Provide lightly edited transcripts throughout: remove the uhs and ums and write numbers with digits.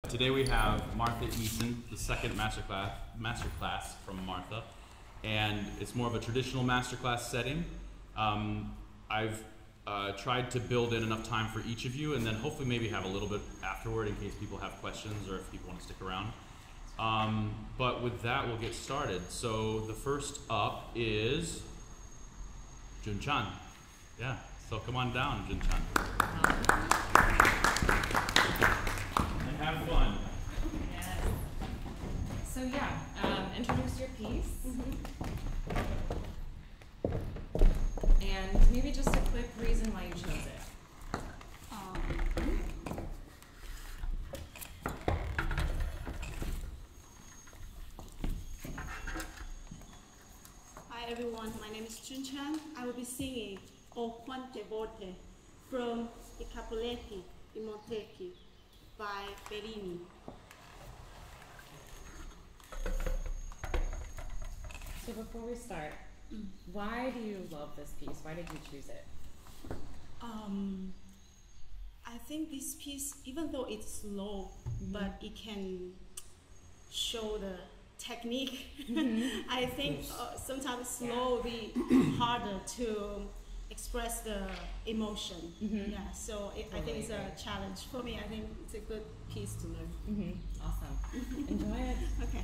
Today we have Martha Eason, the second masterclass from Martha, and it's more of a traditional masterclass setting. I've tried to build in enough time for each of you, and then hopefully maybe have a little bit afterward in case people have questions or if people want to stick around. But with that, we'll get started. So the first up is Jun-chan. Yeah, so come on down, Jun-chan. And have fun. Yes. So yeah, introduce your piece. And maybe just a quick reason why you chose it. Hi everyone, my name is Jun-chan. I will be singing O Quante Volte from I Capuleti in Montecchi by Bellini. So before we start, why do you love this piece? Why did you choose it? I think this piece, even though it's slow, but it can show the technique. I think sometimes slow be harder to express the emotion. Yeah, so I think it's a challenge for me. I think it's a good piece to learn. Awesome. Enjoy it. Okay.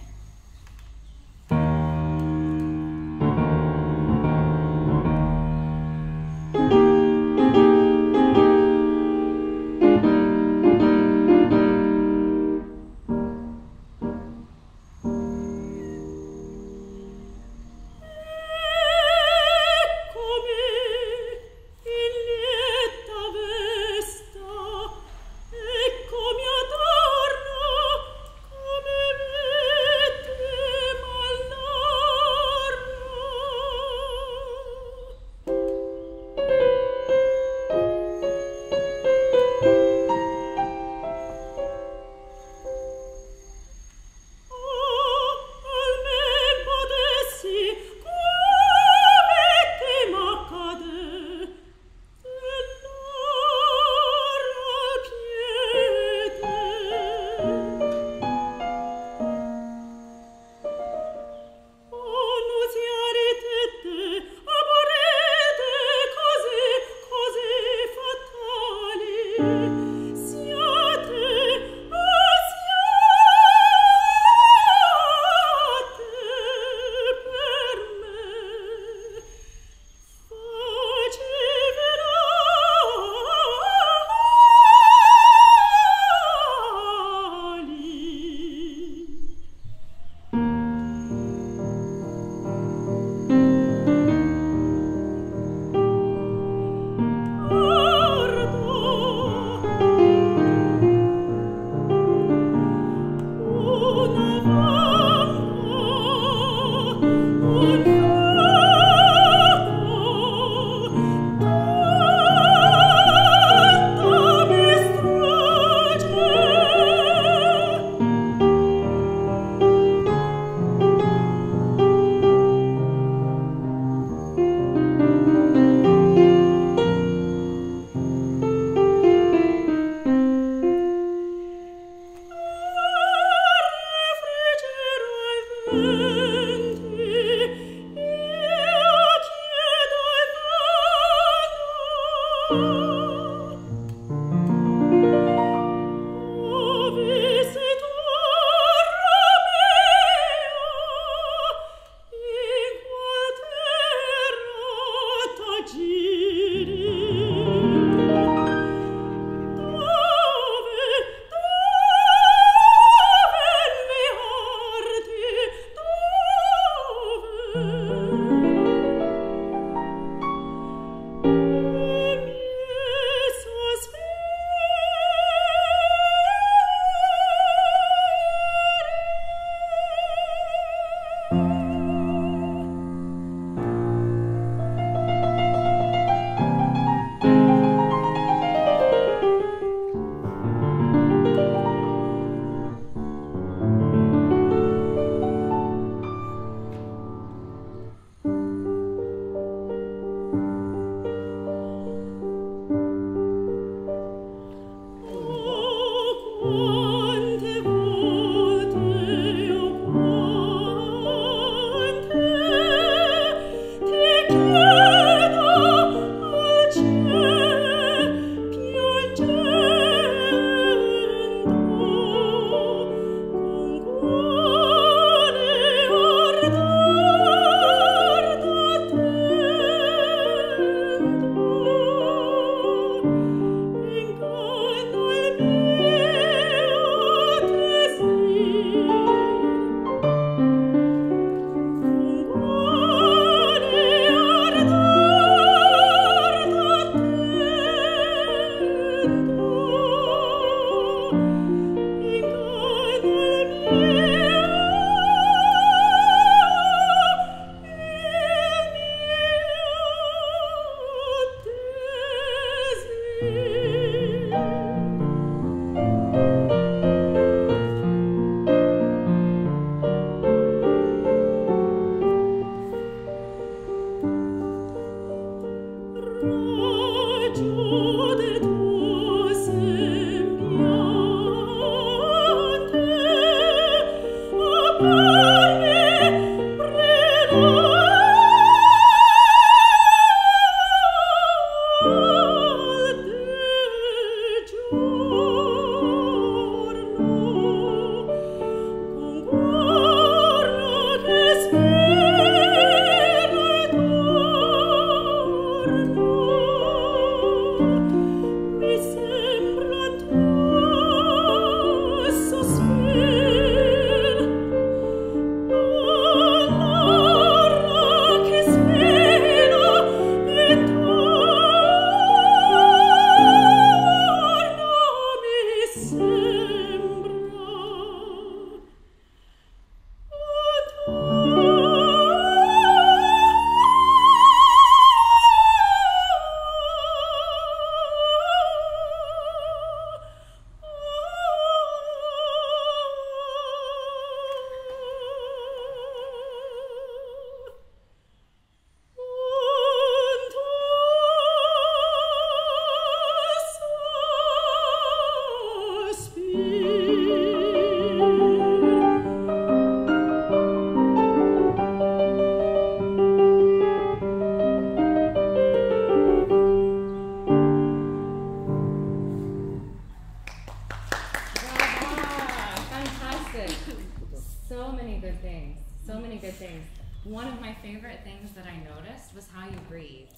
good things. So many good things. One of my favorite things that I noticed was how you breathe.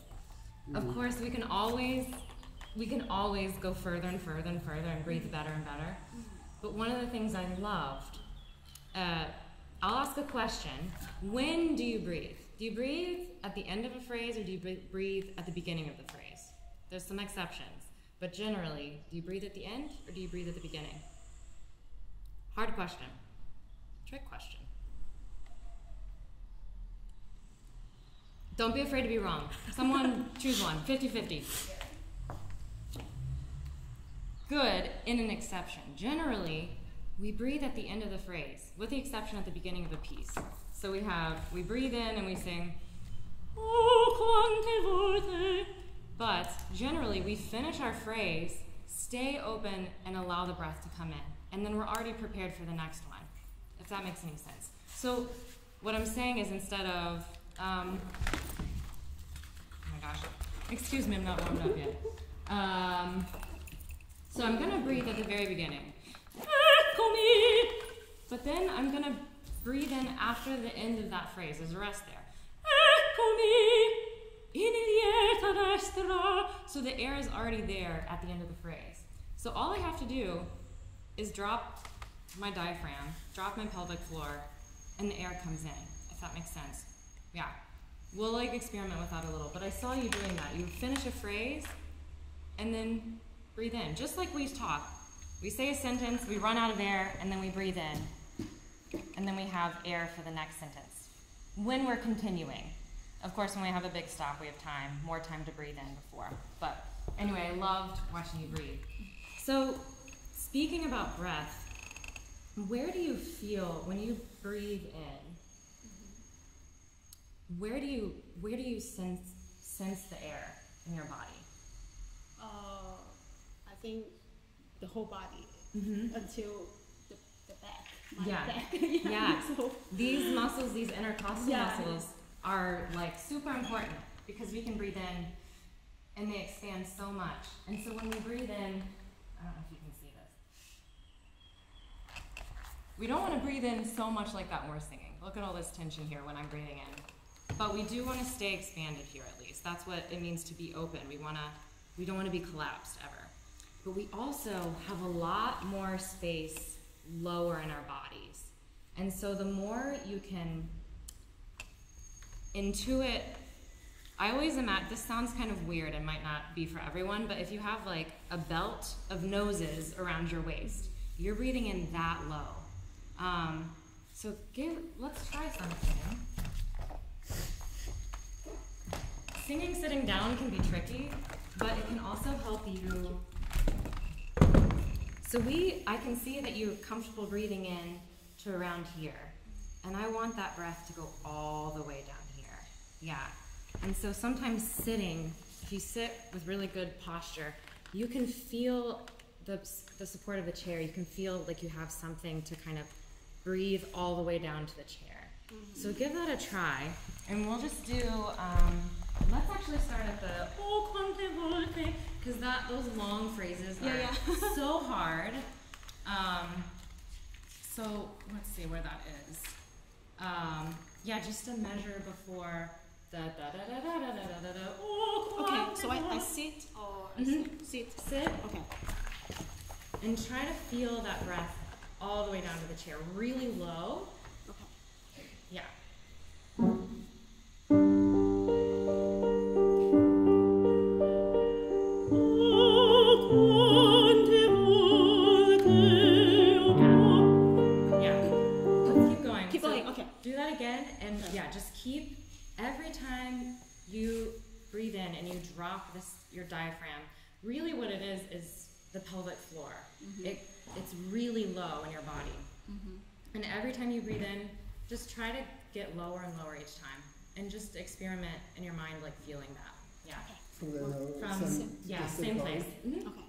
Of course, we can always go further and further and further and breathe better and better. But one of the things I loved, I'll ask a question. When do you breathe? Do you breathe at the end of a phrase or do you breathe at the beginning of the phrase? There's some exceptions, but generally, do you breathe at the end or do you breathe at the beginning? Hard question. Trick question. Don't be afraid to be wrong. Someone choose one. 50-50. Good in an exception. Generally, we breathe at the end of the phrase, with the exception at the beginning of a piece. So we breathe in and we sing, oh, quante volte. But generally, we finish our phrase, stay open, and allow the breath to come in. And then we're already prepared for the next one, if that makes any sense. So what I'm saying is instead of, oh my gosh, excuse me, I'm not warmed up yet. So I'm gonna breathe at the very beginning. Eccomi! But then I'm gonna breathe in after the end of that phrase. There's a rest there. Eccomi! In lieta resterà. So the air is already there at the end of the phrase. So all I have to do is drop my diaphragm, drop my pelvic floor, and the air comes in, if that makes sense. Yeah. We'll like experiment with that a little, but I saw you doing that. You finish a phrase, and then breathe in, just like we talk. We say a sentence, we run out of air, and then we breathe in. And then we have air for the next sentence. When we're continuing. Of course, when we have a big stop, we have time, more time to breathe in before. But anyway, I loved watching you breathe. So, speaking about breath, where do you feel when you breathe in? Where do you sense the air in your body? I think the whole body until the back. Back. Yeah. So, these muscles, these intercostal muscles, are like super important because we can breathe in and they expand so much. And so when we breathe in, I don't know if you can see this. We don't want to breathe in so much like that when we're singing. Look at all this tension here when I'm breathing in. But we do want to stay expanded here at least. That's what it means to be open. We don't want to be collapsed ever. But we also have a lot more space lower in our bodies. And so the more you can intuit, I always imagine, this sounds kind of weird and might not be for everyone, but if you have like a belt of noses around your waist, you're breathing in that low. So let's try something. Singing sitting down can be tricky, but it can also help you. So I can see that you're comfortable breathing in to around here. And I want that breath to go all the way down here. Yeah. And so sometimes sitting, if you sit with really good posture, you can feel the support of the chair. You can feel like you have something to kind of breathe all the way down to the chair. So give that a try. And we'll just do, let's actually start at the oh, quante volte, because those long phrases are so hard. So let's see where that is. Just a measure before da da da da da da da da da. Oh, okay, so I sit or sit. Sit. Okay. And try to feel that breath all the way down to the chair, really low. Okay. Yeah. Do that again, and just keep, every time you breathe in and you drop your diaphragm, really what it is the pelvic floor. It's really low in your body. And every time you breathe in, just try to get lower and lower each time, and just experiment in your mind, like feeling that. Yeah. From same place. Okay.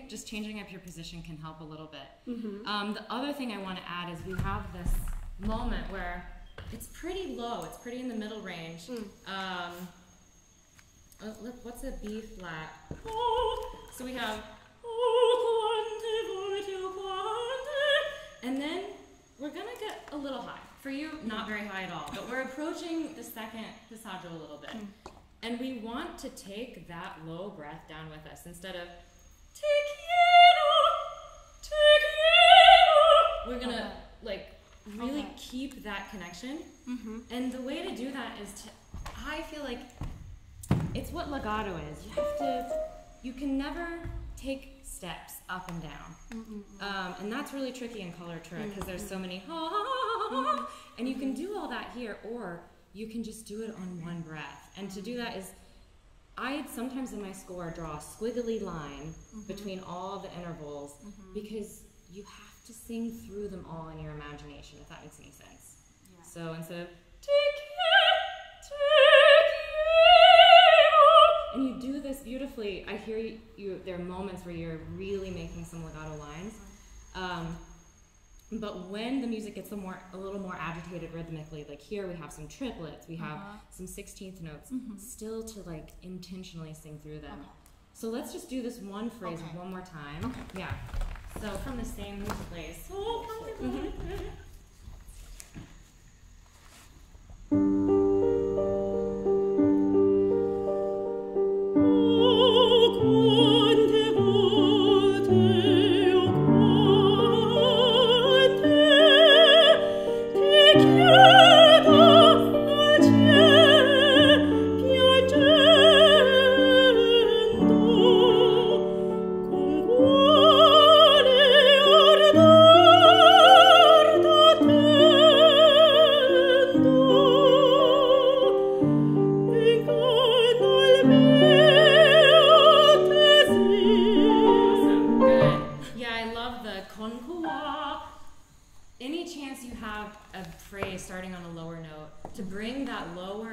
just changing up your position can help a little bit. The other thing I want to add is we have this moment where it's pretty low, it's pretty in the middle range. Look, what's a B flat? So we have, and then we're gonna get a little high. For you, not very high at all, but we're approaching the second passaggio a little bit. And we want to take that low breath down with us instead of te quiero. We're gonna like really keep that connection. And the way to do that is to, I feel like it's what legato is. You can never take steps up and down. And that's really tricky in coloratura because there's so many, and you can do all that here, or you can just do it on one breath. And to do that is, I sometimes in my score draw a squiggly line between all the intervals because you have to sing through them all in your imagination, if that makes any sense. So instead of and you do this beautifully. I hear you. There are moments where you're really making some legato lines, but when the music gets a little more agitated rhythmically, like here we have some triplets, we have some 16th notes, still to like intentionally sing through them. So let's just do this one phrase one more time. Yeah. So from the same place.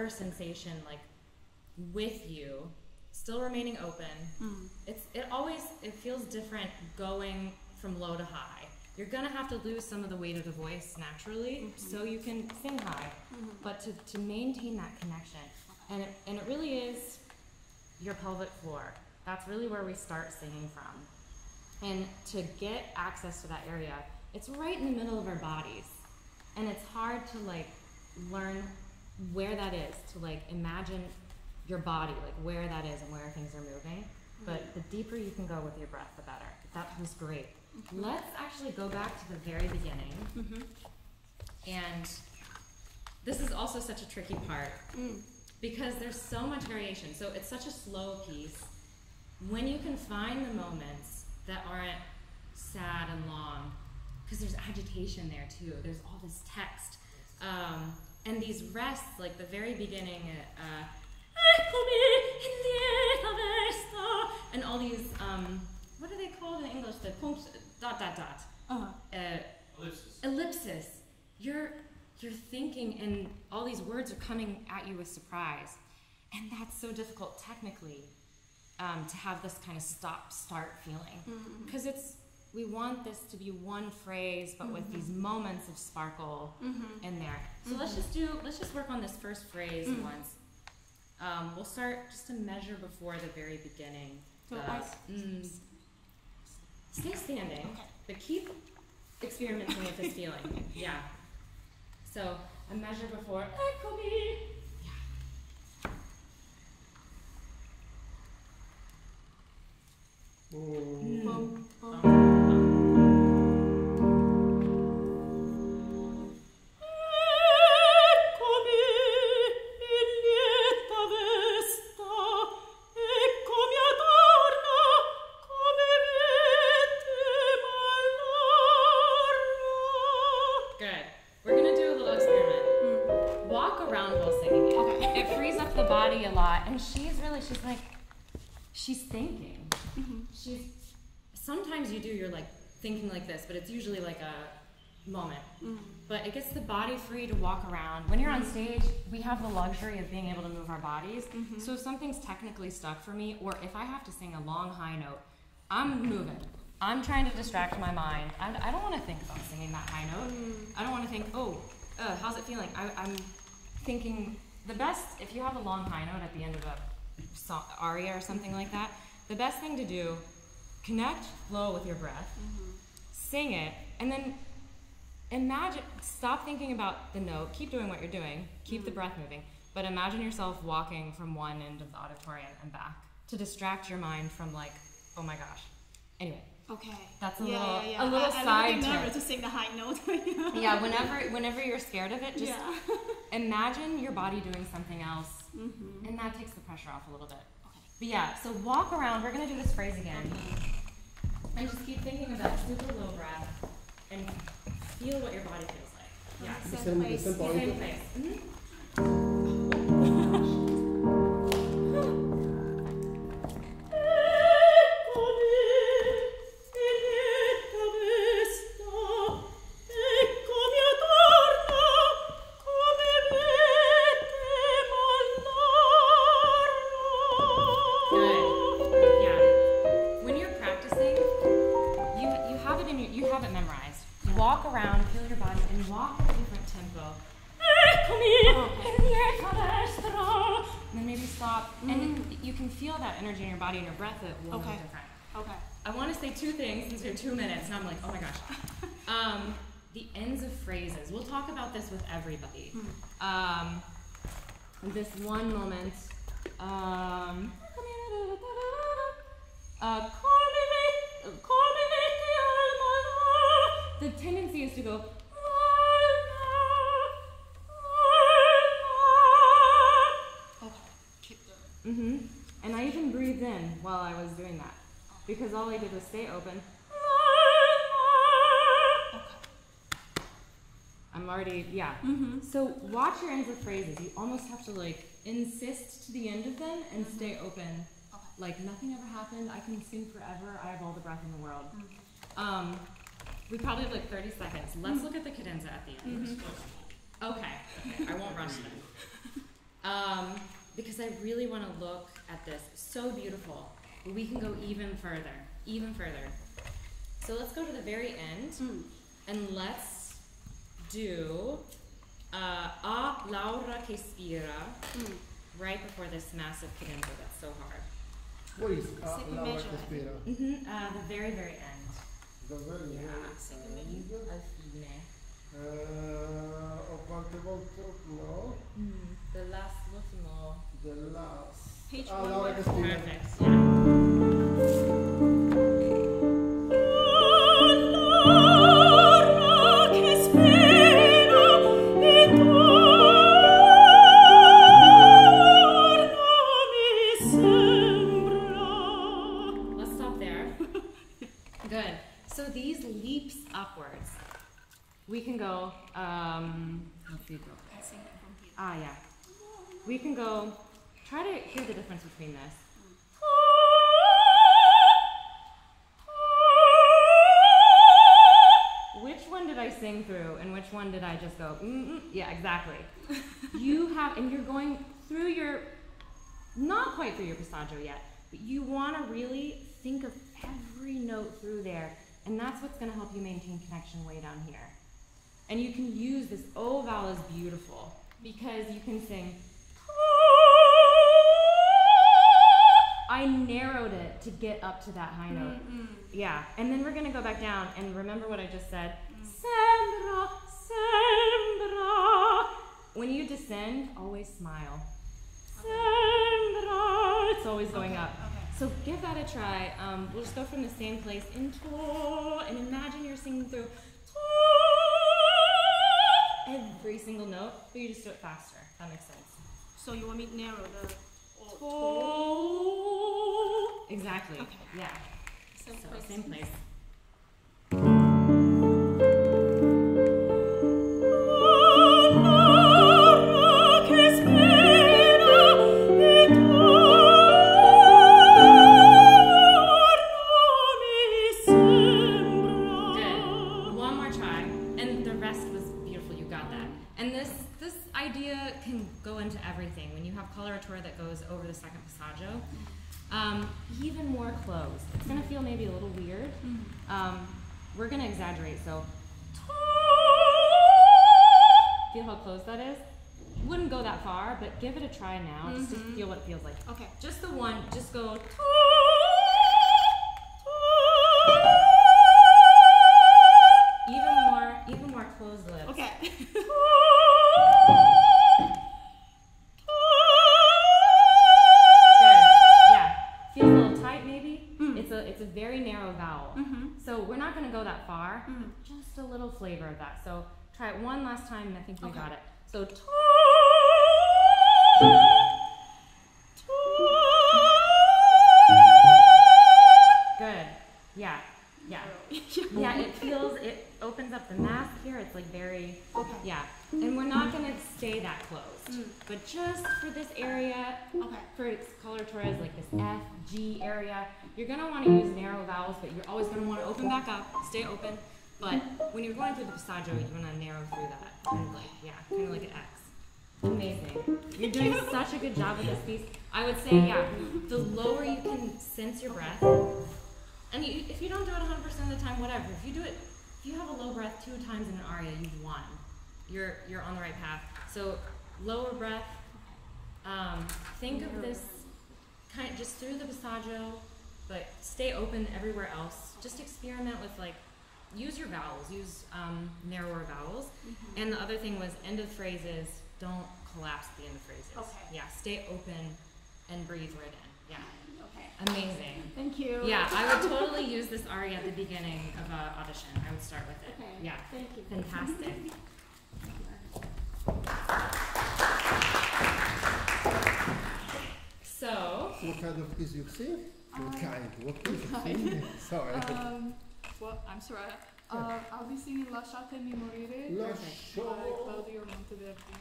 Sensation like with you, still remaining open. It feels different going from low to high. You're gonna have to lose some of the weight of the voice naturally, so you can sing high, but to maintain that connection, and it really is your pelvic floor. That's really where we start singing from, and to get access to that area, it's right in the middle of our bodies, and it's hard to like learn where that is, to like imagine your body, like where that is and where things are moving. But the deeper you can go with your breath, the better. That was great. Let's actually go back to the very beginning. And this is also such a tricky part because there's so much variation. So it's such a slow piece. When you can find the moments that aren't sad and long, because there's agitation there too. There's all this text. And these rests, like the very beginning, and all these, what are they called in English? The dot, dot, dot. Ellipsis. You're thinking, and all these words are coming at you with surprise. And that's so difficult technically to have this kind of stop-start feeling. Because we want this to be one phrase, but with these moments of sparkle in there. So let's just work on this first phrase once. We'll start just a measure before the very beginning. Stay standing, but keep experimenting with this feeling. Yeah. So a measure before. Eccomi. She's thinking. Sometimes you're like thinking like this, but it's usually like a moment. But it gets the body free to walk around. When you're on stage, we have the luxury of being able to move our bodies. So if something's technically stuck for me, or if I have to sing a long high note, I'm moving. I'm trying to distract my mind. I don't want to think about singing that high note. I don't want to think, how's it feeling? I'm thinking the best, if you have a long high note at the end of a song, aria or something like that, the best thing to do, connect, flow with your breath, sing it, and then imagine, stop thinking about the note, keep doing what you're doing, keep the breath moving, but imagine yourself walking from one end of the auditorium and back to distract your mind from like, oh my gosh. Anyway. Okay. That's a little side I'm tip. nervous to sing the high note. Yeah, whenever you're scared of it, just imagine your body doing something else, and that takes the pressure off a little bit. Okay. But yeah, so walk around. We're gonna do this phrase again, and just keep thinking of that super low breath, and feel what your body feels like. Yeah, Same place. same place. Energy in your body and your breath that will be different. Okay. I want to say two things since we have 2 minutes, and I'm like, oh my gosh. The ends of phrases. We'll talk about this with everybody. This one moment. The tendency is to go. And I even breathed in while I was doing that, because all I did was stay open. I'm already, So watch your ends of phrases. You almost have to like insist to the end of them and stay open. Like nothing ever happened. I can sing forever. I have all the breath in the world. We probably have like 30 seconds. Let's look at the cadenza at the end. Okay, I won't rush them. Because I really want to look at this. So beautiful. But we can go even further. So let's go to the very end, and let's do A Laura che spira, right before this massive cadenza that's so hard. What is Laura che spira? The very, very end. The very end. Al fine. Quante volte? No. The last ultimo. The last. Page Laura che spira. Perfect. Let's stop there. Good. So these leaps upwards. We can go, let's see. We can go, try to hear the difference between this. Which one did I sing through and which one did I just go, Yeah, exactly. You have, and you're going through your, not quite through your passaggio yet, but you want to really think of every note through there, and that's what's going to help you maintain connection way down here. And you can use this O vowel is beautiful because you can sing. I narrowed it to get up to that high note. Yeah, and then we're going to go back down and remember what I just said. Sembra, sembra. When you descend, always smile. Sembra. It's always going up. So give that a try. We'll just go from the same place into, and imagine you're singing through every single note, but you just do it faster. That makes sense. So you want me to narrow the Exactly. Okay. Yeah. Same place. That goes over the second passaggio. Even more closed. It's gonna feel maybe a little weird. We're gonna exaggerate, so feel how close that is? Wouldn't go that far, but give it a try now, just to feel what it feels like. Okay. Just the one, just go even more closed lips. Okay. Feels a little tight maybe. It's a very narrow vowel. So we're not going to go that far, but just a little flavor of that. So try it one last time and I think we got it. So good. Yeah. Yeah, it opens up the mask here. It's like very, and we're not going to stay that closed, but just for this area, for coloratorias like this F, G area, you're going to want to use narrow vowels, but you're always going to want to open back up, stay open, but when you're going through the passaggio, you want to narrow through that, kind of like an X. Amazing. You're doing such a good job with this piece. I would say, the lower you can sense your breath, and if you don't do it 100% of the time, whatever. If you have a low breath 2 times in an aria, you've won. You're on the right path. So lower breath. Think of this kind of just through the passaggio, but stay open everywhere else. Just experiment with use your vowels, use narrower vowels. And the other thing was end of phrases. Don't collapse at the end of phrases. Okay. Yeah, stay open and breathe right in. Yeah. Okay. Amazing. Thank you. Yeah, I would totally use this aria at the beginning of an audition. I would start with it. Okay. Yeah. Thank you. Fantastic. So. What kind of piece you sing? What piece you sing? Sorry. Well, I'm sorry. I'll be singing Lasciatemi morire by Claudio Monteverdi.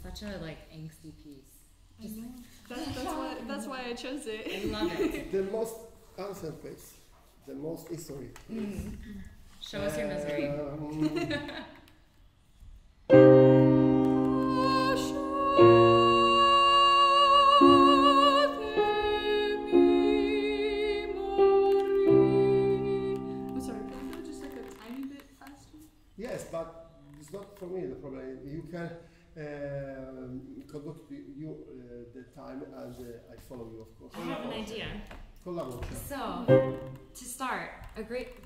Such a angsty piece. I know. That's why I chose it. I love it. The most ancient piece. The most history. Show us your misery. Yes, but it's not for me the problem. You can conduct you the time and I follow you, of course. I have an idea. Collaboration. So, to start,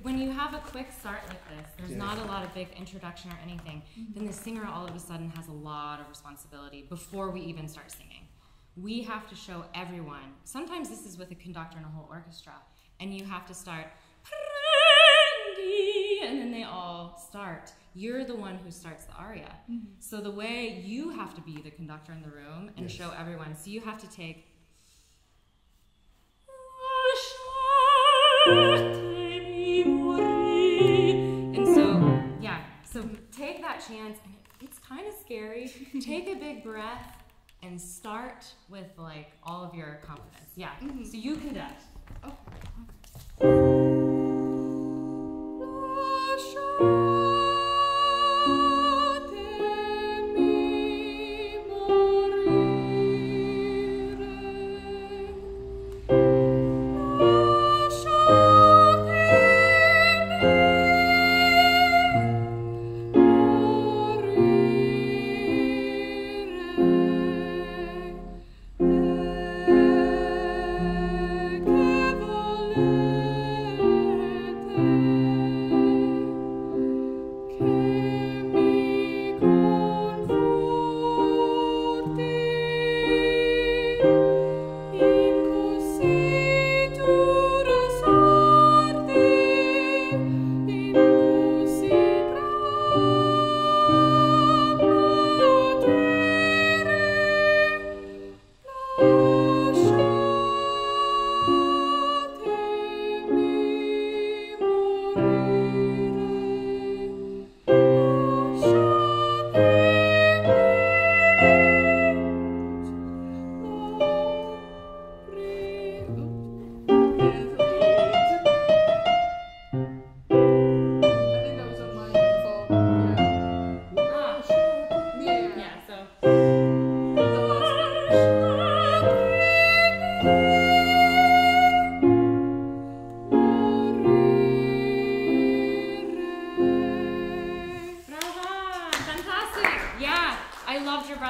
when you have a quick start like this, there's not a lot of big introduction or anything, then the singer all of a sudden has a lot of responsibility before we even start singing. We have to show everyone. Sometimes this is with a conductor and a whole orchestra, and you have to start, and then they all start. You're the one who starts the aria. So the way you have to be the conductor in the room and show everyone. So you have to take and so take that chance, and it's kind of scary. Take a big breath and start with all of your confidence. Yeah. So you conduct.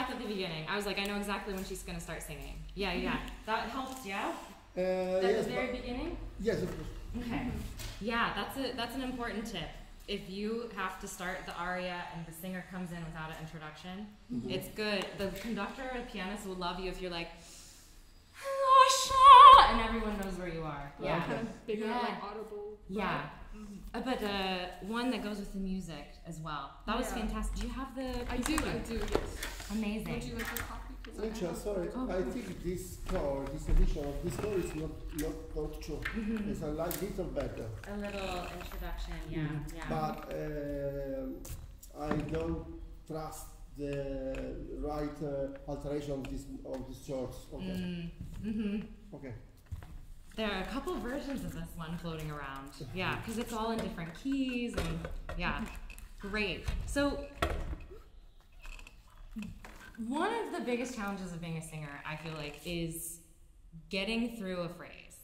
breath at the beginning. I was like, I know exactly when she's gonna start singing. Yeah, yeah. That helps, yeah? At Yes, the very beginning? yes, of course. Okay. Yeah, that's an important tip. If you have to start the aria and the singer comes in without an introduction, it's good. The conductor or the pianist will love you if you're like, Lascia, and everyone knows where you are. Yeah. Kind of bigger, like audible. Yeah. But one that goes with the music as well. That was fantastic. Do you have the? I do, yes. Amazing. Would you like a copy? Richard, sorry, I think this score, this edition of this score is not true. It's a little better. A little introduction, yeah. But I don't trust the right alteration of this chords. Okay. Okay. There are a couple versions of this one floating around. Yeah, because it's all in different keys and yeah, great. So one of the biggest challenges of being a singer, I feel like, is getting through a phrase.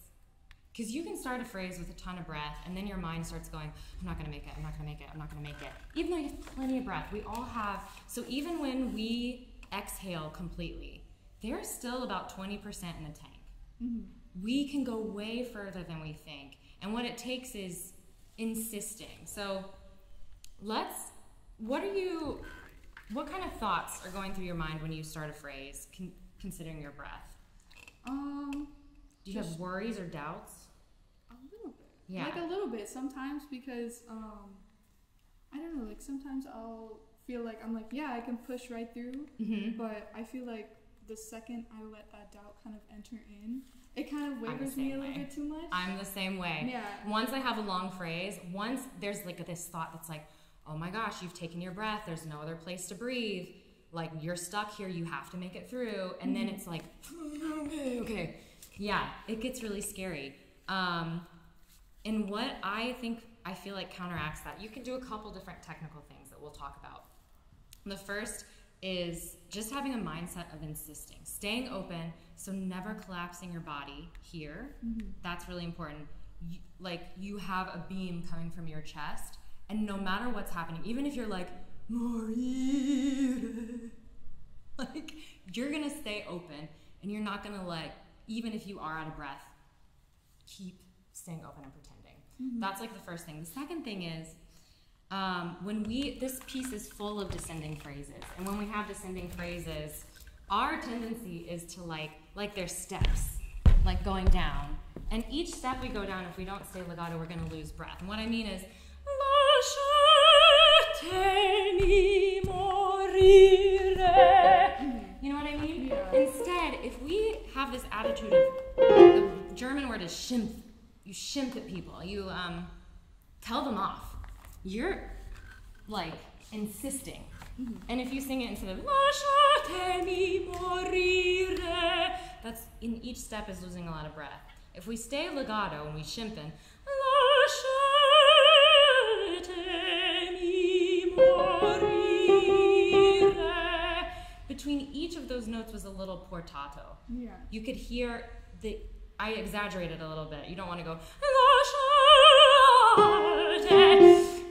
Because you can start a phrase with a ton of breath, and then your mind starts going, I'm not going to make it, I'm not going to make it, I'm not going to make it. Even though you have plenty of breath, we all have. So even when we exhale completely, there's still about 20% in the tank. We can go way further than we think. And what it takes is insisting. So what kind of thoughts are going through your mind when you start a phrase, considering your breath? Do you have worries or doubts? A little bit. Yeah. Like a little bit sometimes because, I don't know, like sometimes I'll feel like I'm like, yeah, I can push right through. But I feel like the second I let that doubt kind of enter in, it kind of wavers me a little bit too much. I'm the same way. Yeah. Once I have a long phrase, once there's like this thought that's like, oh my gosh, you've taken your breath, there's no other place to breathe, like you're stuck here, you have to make it through, and then it's like, okay. Yeah, it gets really scary. And what I feel like counteracts that, you can do a couple different technical things that we'll talk about. The first is just having a mindset of insisting, staying open, so never collapsing your body here. That's really important. You have a beam coming from your chest, and no matter what's happening, even if you're like, morire, like you're gonna stay open, and you're not gonna even if you are out of breath, keep staying open and pretending. That's like the first thing. The second thing is, this piece is full of descending phrases, and when we have descending phrases, our tendency is to like there's steps, like going down, and each step we go down, if we don't stay legato, we're gonna lose breath. And what I mean is, lasciatemi morire. You know what I mean? Yeah. Instead, if we have this attitude of, the German word is schimpf. You schimpf at people. You tell them off. You're insisting. And if you sing it instead of lasciatemi morire, that's in each step is losing a lot of breath. If we stay legato and we shimpen, lasciatemi morire, between each of those notes was a little portato. Yeah. You could hear I exaggerated a little bit. You don't want to go,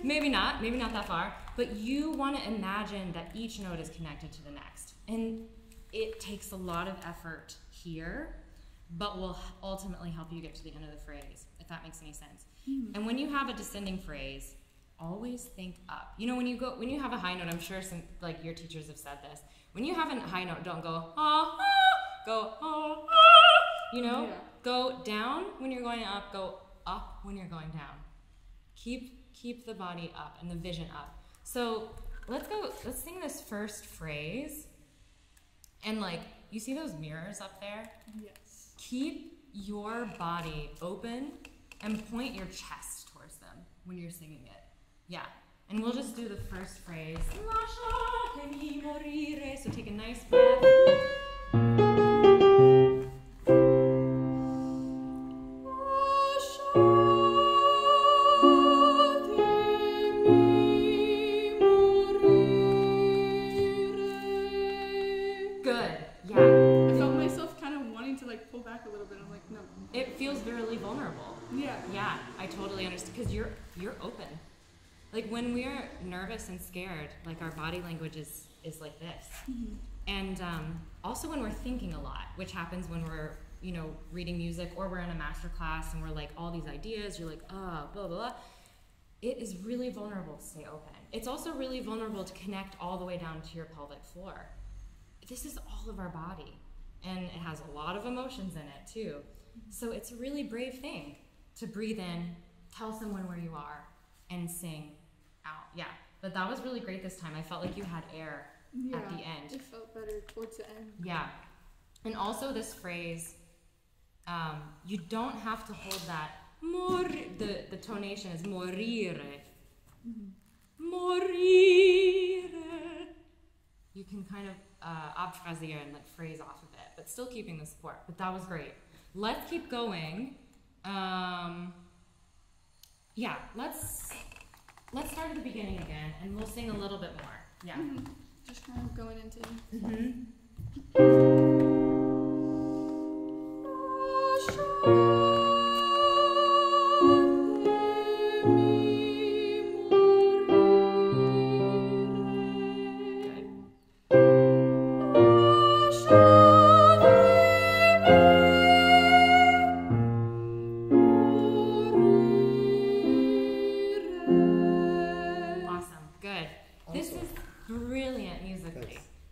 maybe not that far, but you want to imagine that each note is connected to the next. And it takes a lot of effort here, but will ultimately help you get to the end of the phrase, if that makes any sense. And when you have a descending phrase, always think up. You know, when you have a high note, I'm sure your teachers have said this. When you have a high note, don't go, ah, ah, go, ah, ah. Yeah. Go down when you're going up, go up when you're going down. Keep the body up and the vision up. So let's sing this first phrase. And you see those mirrors up there? Yes. Keep your body open and point your chest towards them when you're singing it. Yeah. And we'll just do the first phrase. Lasciatemi morire. So take a nice breath. Good. Yeah. I felt myself kind of wanting to pull back a little bit. I'm like, no. It feels really vulnerable. Yeah. Yeah, I totally understand because you're open. When we're nervous and scared, our body language is like this. And also when we're thinking a lot, which happens when we're, you know, reading music or we're in a master class and we're like, all these ideas, you're like, blah, blah, blah. It is really vulnerable to stay open. It's also really vulnerable to connect all the way down to your pelvic floor. This is all of our body, and it has a lot of emotions in it too. So it's a really brave thing to breathe in, tell someone where you are, and sing out. Yeah, but that was really great this time. I felt like you had air at the end. It felt better towards the end. Yeah, and also this phrase, you don't have to hold that. The tonation is morire. Morire. You can kind of abphrasier and like phrase off of it, but still keeping the support. But that was great. Let's keep going. Yeah, let's start at the beginning again, and we'll sing a little bit more. Yeah. Just kind of going into.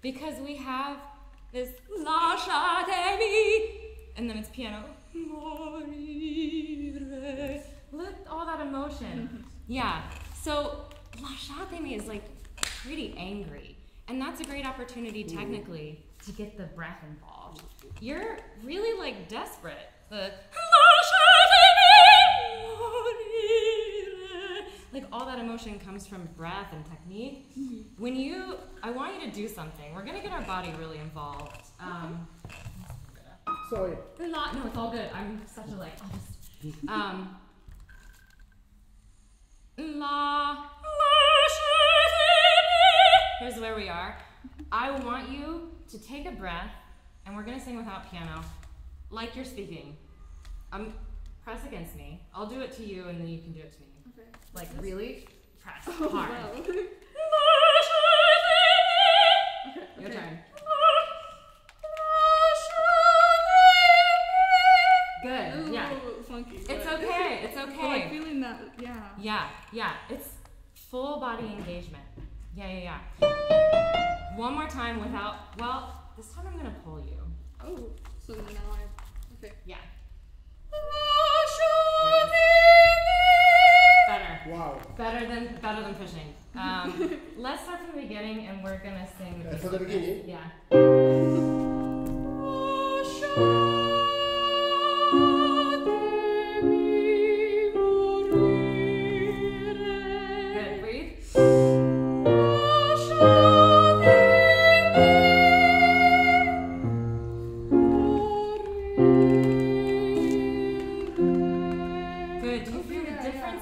Because we have this Lasciatemi, and then it's piano. Morire. Look, all that emotion. Yeah, so Lasciatemi is like pretty angry, and that's a great opportunity technically to get the breath involved. You're really like desperate. The like all that emotion comes from breath and technique. When I want you to do something. We're gonna get our body really involved. Sorry. No, it's all good. I'm such a like, I'll just, here's where we are. I want you to take a breath, and we're gonna sing without piano, like you're speaking. Press against me. I'll do it to you, and then you can do it to me. Okay. Like really press hard. Wow. Your turn. Good. Ooh, yeah. Funky. It's okay. It's okay. Like feeling that. Yeah. Yeah. Yeah. It's full body engagement. Yeah. One more time without. Well, this time I'm gonna pull you. Oh. So now okay. Yeah. Better. Wow. Better than pushing. Let's start from the beginning, and we're gonna sing. From the beginning? Yeah. Good. Breathe.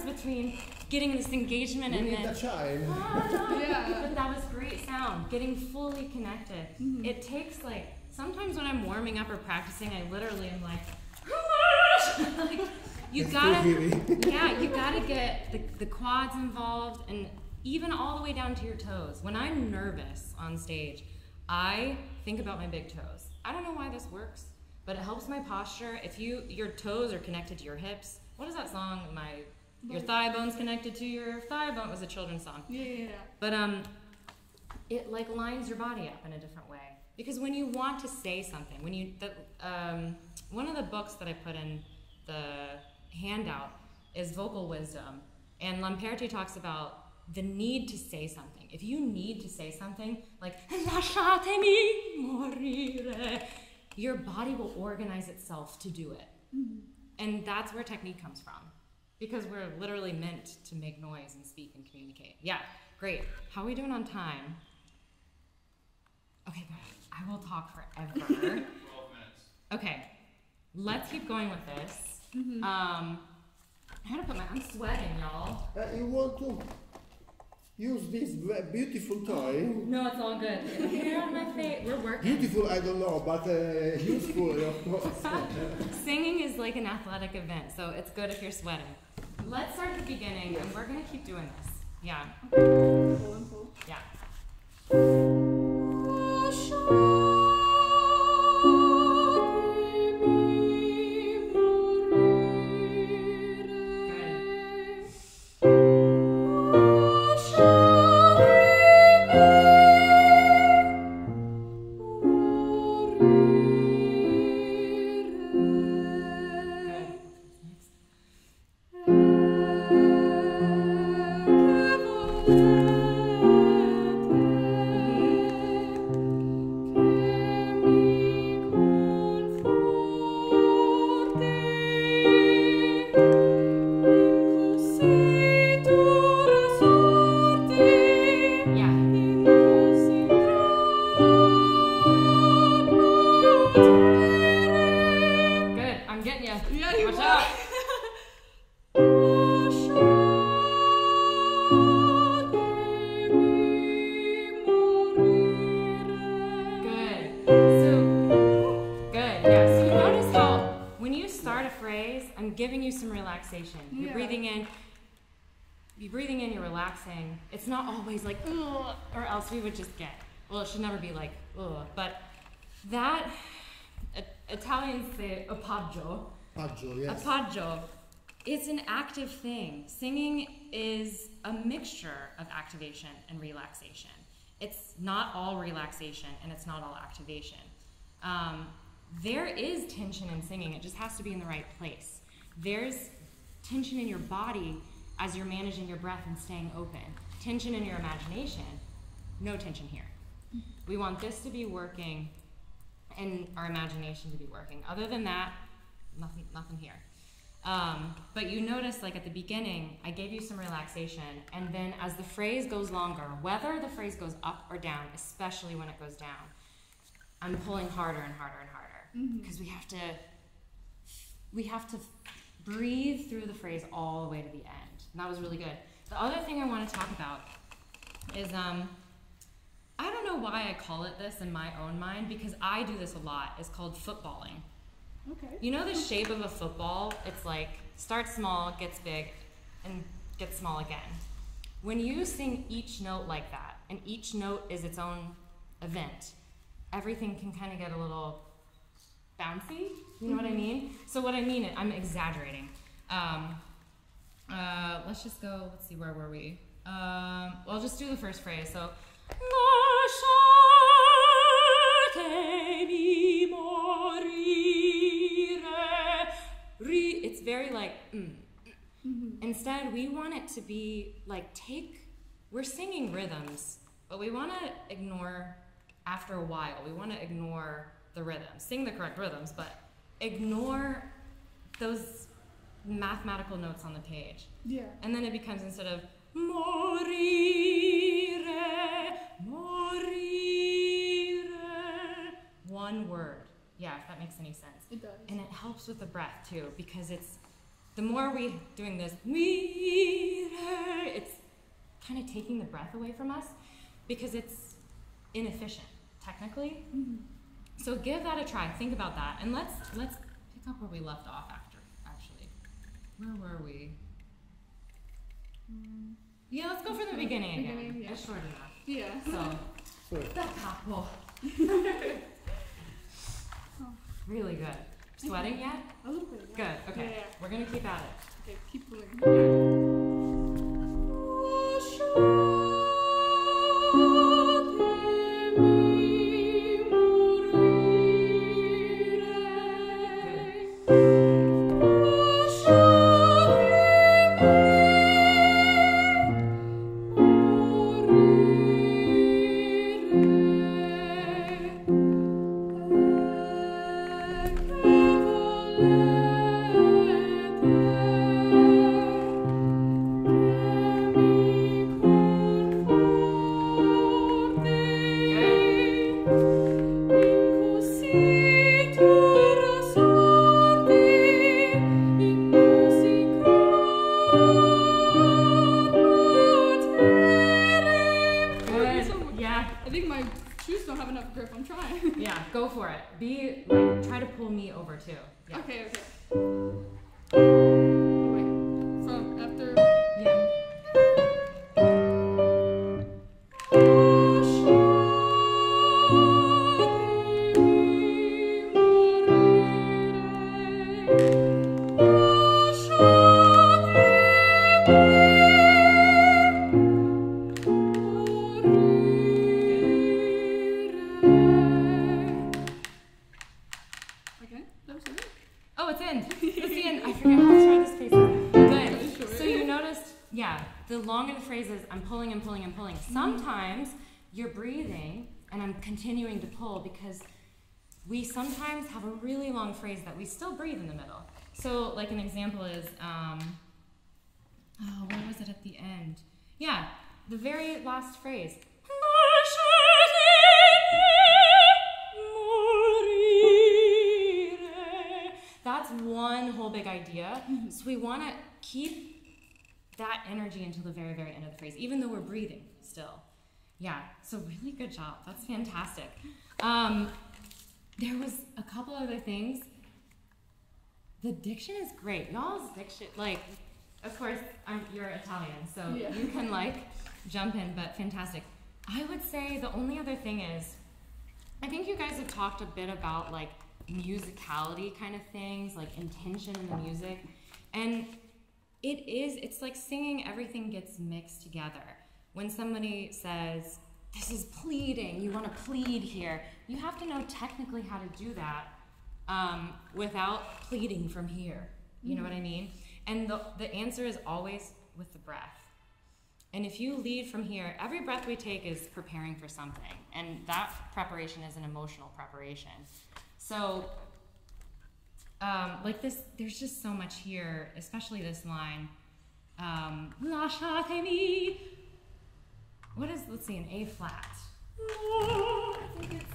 Between getting this engagement and then yeah. But that was great sound. Getting fully connected. It takes like sometimes when I'm warming up or practicing, I literally am like, like you gotta get the quads involved, and even all the way down to your toes. When I'm nervous on stage, I think about my big toes. I don't know why this works, but it helps my posture. If your toes are connected to your hips. What is that song? Your thigh bone's connected to your thigh bone. It was a children's song. Yeah. But it like lines your body up in a different way. Because when you want to say something, one of the books that I put in the handout is Vocal Wisdom, and Lamperti talks about the need to say something. If you need to say something like Lasciatemi morire, your body will organize itself to do it, and that's where technique comes from. Because we're literally meant to make noise and speak and communicate. Yeah, great. How are we doing on time? Okay, good. I will talk forever. 12 minutes. Okay, let's keep going with this. I'm sweating, y'all. You want to use this beautiful toy? No, it's all good. Hair on my face. We're working. Beautiful, I don't know, but useful, of course. Singing is like an athletic event, so it's good if you're sweating. Let's start at the beginning, and we're gonna keep doing this. Yeah. Pull and pull. Yeah. relaxation. You're breathing in, you're relaxing. It's not always like, ugh, or else we would just get, well, it should never be like, ugh. But that, Italians say appoggio. Appoggio, yes. Appoggio. It's an active thing. Singing is a mixture of activation and relaxation. It's not all relaxation and it's not all activation. There is tension in singing, it just has to be in the right place. There's tension in your body as you're managing your breath and staying open. Tension in your imagination, no tension here. We want this to be working and our imagination to be working. Other than that, nothing here. But you notice, like at the beginning, I gave you some relaxation, and then as the phrase goes longer, whether the phrase goes up or down, especially when it goes down, I'm pulling harder and harder and harder, because we have to breathe through the phrase all the way to the end. And that was really good. The other thing I want to talk about is, I don't know why I call it this in my own mind, because I do this a lot. It's called footballing. Okay. You know the shape of a football? It's like, starts small, gets big, and gets small again. When you sing each note like that, and each note is its own event, everything can kind of get a little bouncy, you know what I mean? So what I mean, I'm exaggerating. Let's just go, let's see, where were we? Well, I'll just do the first phrase. So, Lasciatemi morire. It's very like, Instead, we want it to be like, we're singing rhythms, but we want to ignore, after a while, we want to ignore the rhythms. Sing the correct rhythms, but ignore those mathematical notes on the page. Yeah. And then it becomes, instead of morire, morire, one word. Yeah, if that makes any sense. It does. And it helps with the breath too, because the more we doing this, it's kind of taking the breath away from us, because it's inefficient, technically. So give that a try, think about that, and let's pick up where we left off actually. Where were we? Yeah, let's go from the beginning again. Yeah. It's short enough. Yeah. So, da capo. Really good. Sweating yet? A little bit. Yeah. Good, okay. Yeah. We're gonna keep at it. Okay, keep moving. Try to pull me over too. Yeah. Okay. Wait, from after. Yeah. I'm pulling and pulling and pulling. Sometimes you're breathing and I'm continuing to pull, because we sometimes have a really long phrase that we still breathe in the middle. So like an example is, where was it at the end? Yeah, the very last phrase. That's one whole big idea. So we want to keep that energy until the very, very end of the phrase, even though we're breathing still. Yeah, so really good job. That's fantastic. There was a couple other things. The diction is great. Y'all's diction, like, of course, you're Italian, so you can like jump in, but fantastic. I would say the only other thing is, I think you guys have talked a bit about like musicality kind of things, like intention in the music, and it's like singing, everything gets mixed together. When somebody says, this is pleading, you want to plead here, you have to know technically how to do that without pleading from here. You know what I mean? And the answer is always with the breath. And if you lead from here, every breath we take is preparing for something. And that preparation is an emotional preparation. So, like this, there's just so much here, especially this line. Lasciatemi. What is, let's see, an A flat. I think it's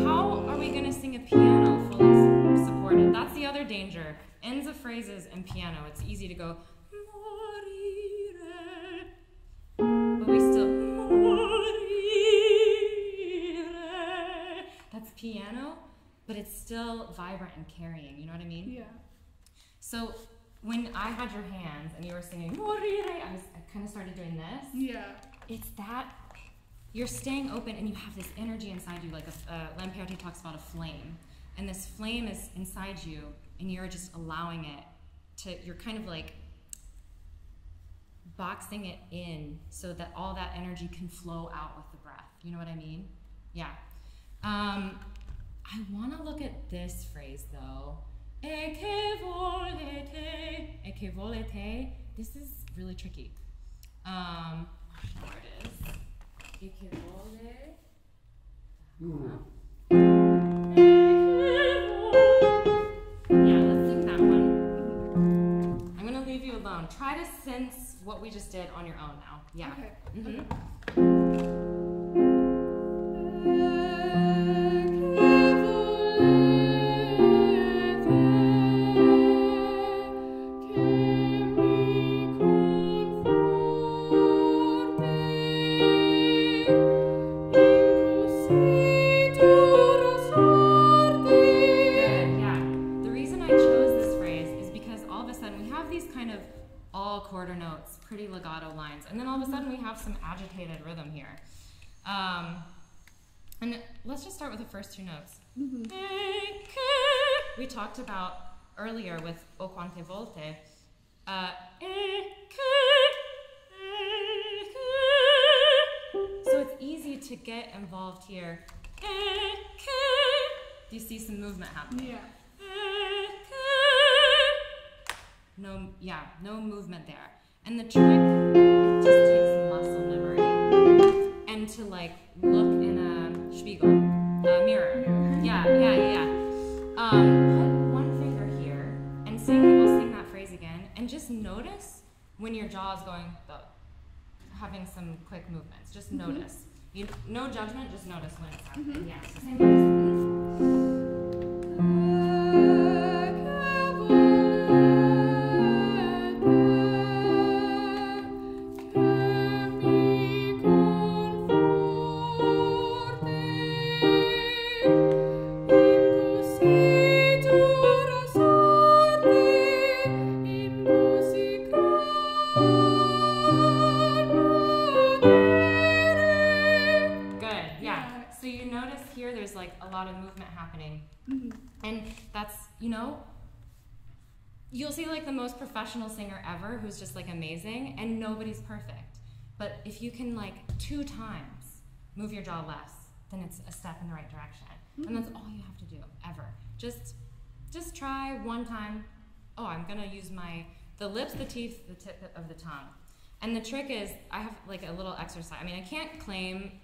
how are we going to sing a piano fully supported? That's the other danger. Ends of phrases and piano. It's easy to go morire, but we still morire. That's piano, but it's still vibrant and carrying. You know what I mean? Yeah. So when I had your hands and you were singing morire, I kind of started doing this. Yeah. It's that you're staying open and you have this energy inside you, like Lamperti talks about a flame, and this flame is inside you, and you're just allowing it to. You're kind of like boxing it in so that all that energy can flow out with the breath. You know what I mean? Yeah. I want to look at this phrase though. E che volete. This is really tricky. I don't know where it is. E che vole. Yeah, let's sing that one. I'm gonna leave you alone. Try to sense what we just did on your own now. Yeah. Okay. Mm-hmm. Quarter notes, pretty legato lines, and then all of a sudden we have some agitated rhythm here. And let's just start with the first two notes. We talked about earlier with O quante volte. So it's easy to get involved here. Do you see some movement happening? Yeah. No movement there. And the trick, it just takes muscle memory and to like look in a spiegel, a mirror. Yeah. Put one finger here and we'll sing that phrase again, and just notice when your jaw is going, having some quick movements. Just notice. No judgment, just notice when it's happening. Yeah, so same place. And that's, you'll see like the most professional singer ever who's just like amazing, and nobody's perfect. But if you can like 2 times move your jaw less, then it's a step in the right direction. And that's all you have to do, ever. Just try one time. Oh, I'm gonna use the lips, the teeth, the tip of the tongue. And the trick is, I have like a little exercise. I mean, I can't claim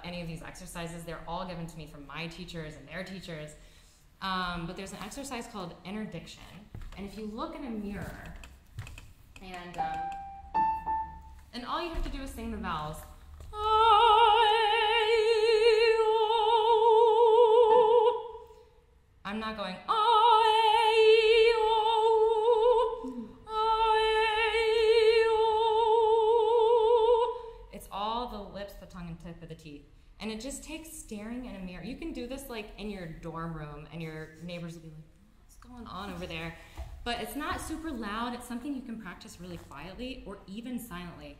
any of these exercises. They're all given to me from my teachers and their teachers. But there's an exercise called interdiction. And if you look in a mirror, and all you have to do is sing the vowels. I'm not going, it's all the lips, the tongue, and tip of the teeth. And it just takes staring in a mirror. You can do this like in your dorm room and your neighbors will be like, what's going on over there? But it's not super loud. It's something you can practice really quietly or even silently.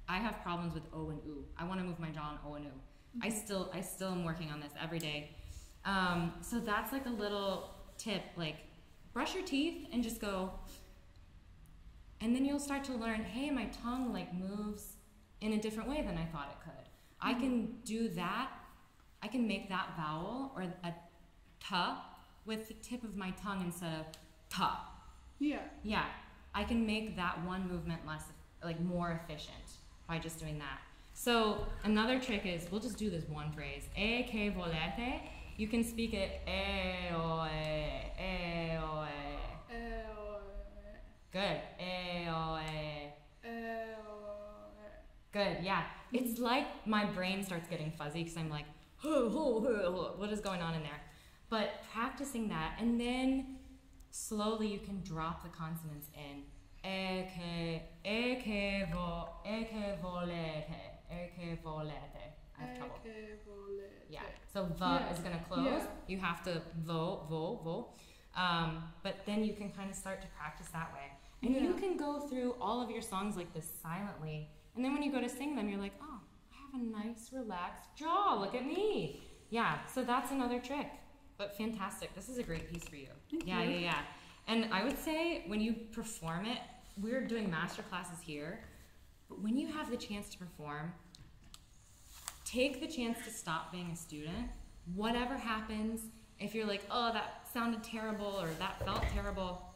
I have problems with O and U. I want to move my jaw on O and U. I still am working on this every day. So that's like a little tip, like brush your teeth and just go, and then you'll start to learn, hey, my tongue like moves in a different way than I thought it could. I can do that. I can make that vowel or a t with the tip of my tongue instead of t. Yeah. Yeah. I can make that one movement more efficient by just doing that. So another trick is, we'll just do this one phrase. E che volete. You can speak it e o e, e o e. Good. E o e. Good, yeah. It's like my brain starts getting fuzzy because I'm like, what is going on in there? But practicing that, and then slowly you can drop the consonants in. E che volete. I have trouble. Yeah. So the is gonna close. Yeah. You have to vo. But then you can kind of start to practice that way. And you can go through all of your songs like this silently. And then when you go to sing them, you're like, oh, I have a nice relaxed jaw. Look at me. Yeah. So that's another trick. But fantastic. This is a great piece for you. Thank you. Yeah. And I would say when you perform it, we're doing master classes here. But when you have the chance to perform, take the chance to stop being a student. Whatever happens, if you're like, oh, that sounded terrible or that felt terrible,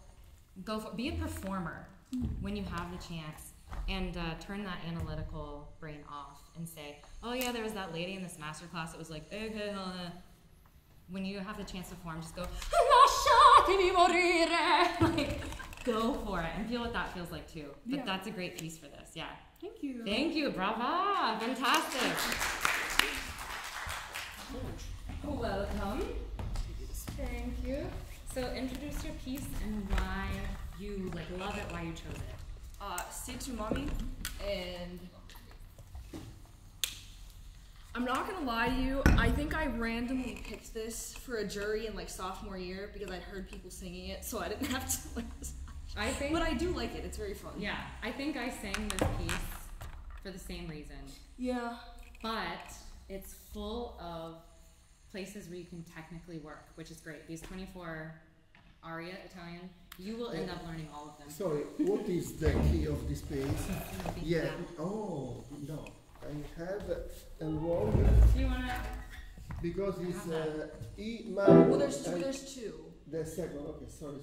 go for it. Be a performer when you have the chance, and turn that analytical brain off and say, oh yeah, there was that lady in this master class that was like, okay, when you have the chance to perform, just go, Lasciatemi morire. Like, go for it and feel what that feels like too. But that's a great piece for this. Yeah. Thank you. Thank you. Brava. Fantastic. Welcome. Thank you. So introduce your piece and why you love it, why you chose it. C'est to mommy, and I'm not gonna lie to you, I think I randomly picked this for a jury in sophomore year because I'd heard people singing it, so I didn't have to but I do like it, it's very fun. Yeah, I think I sang this piece for the same reason. Yeah. But it's full of places where you can technically work, which is great. These 24 aria Italian, you will end up learning all of them. Sorry, what is the key of this piece? Yeah. Oh, no. I have a wrong. Do you want to? Because it's E minor. Well, there's two. The second, okay, sorry.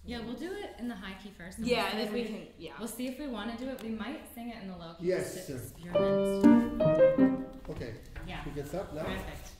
Yeah, we'll do it in the high key first. And and if we can, We'll see if we want to do it. We might sing it in the low key. Yes, just sir. Experiment. Okay. Yeah. We can start now. Perfect.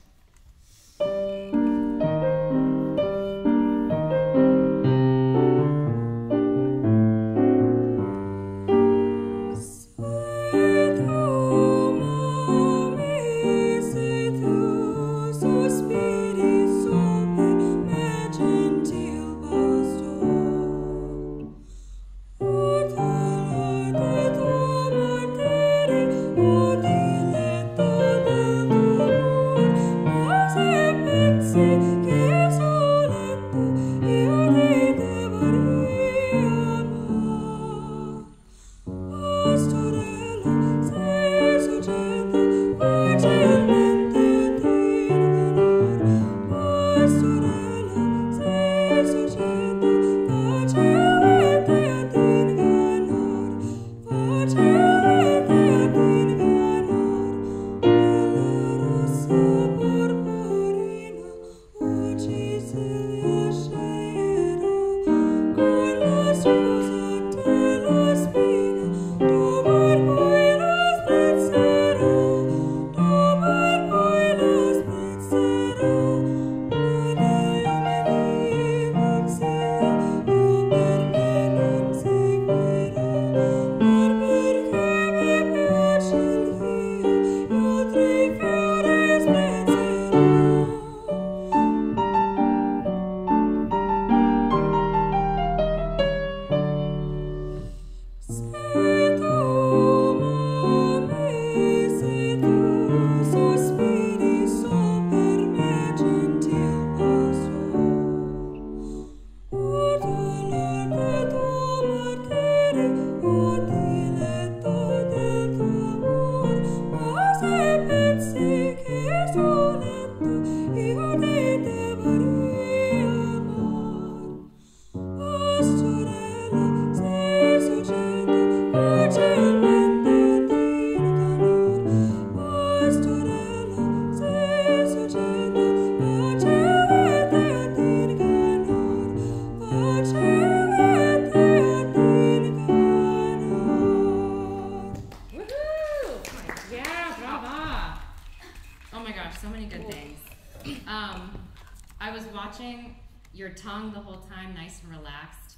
I was watching your tongue the whole time, nice and relaxed,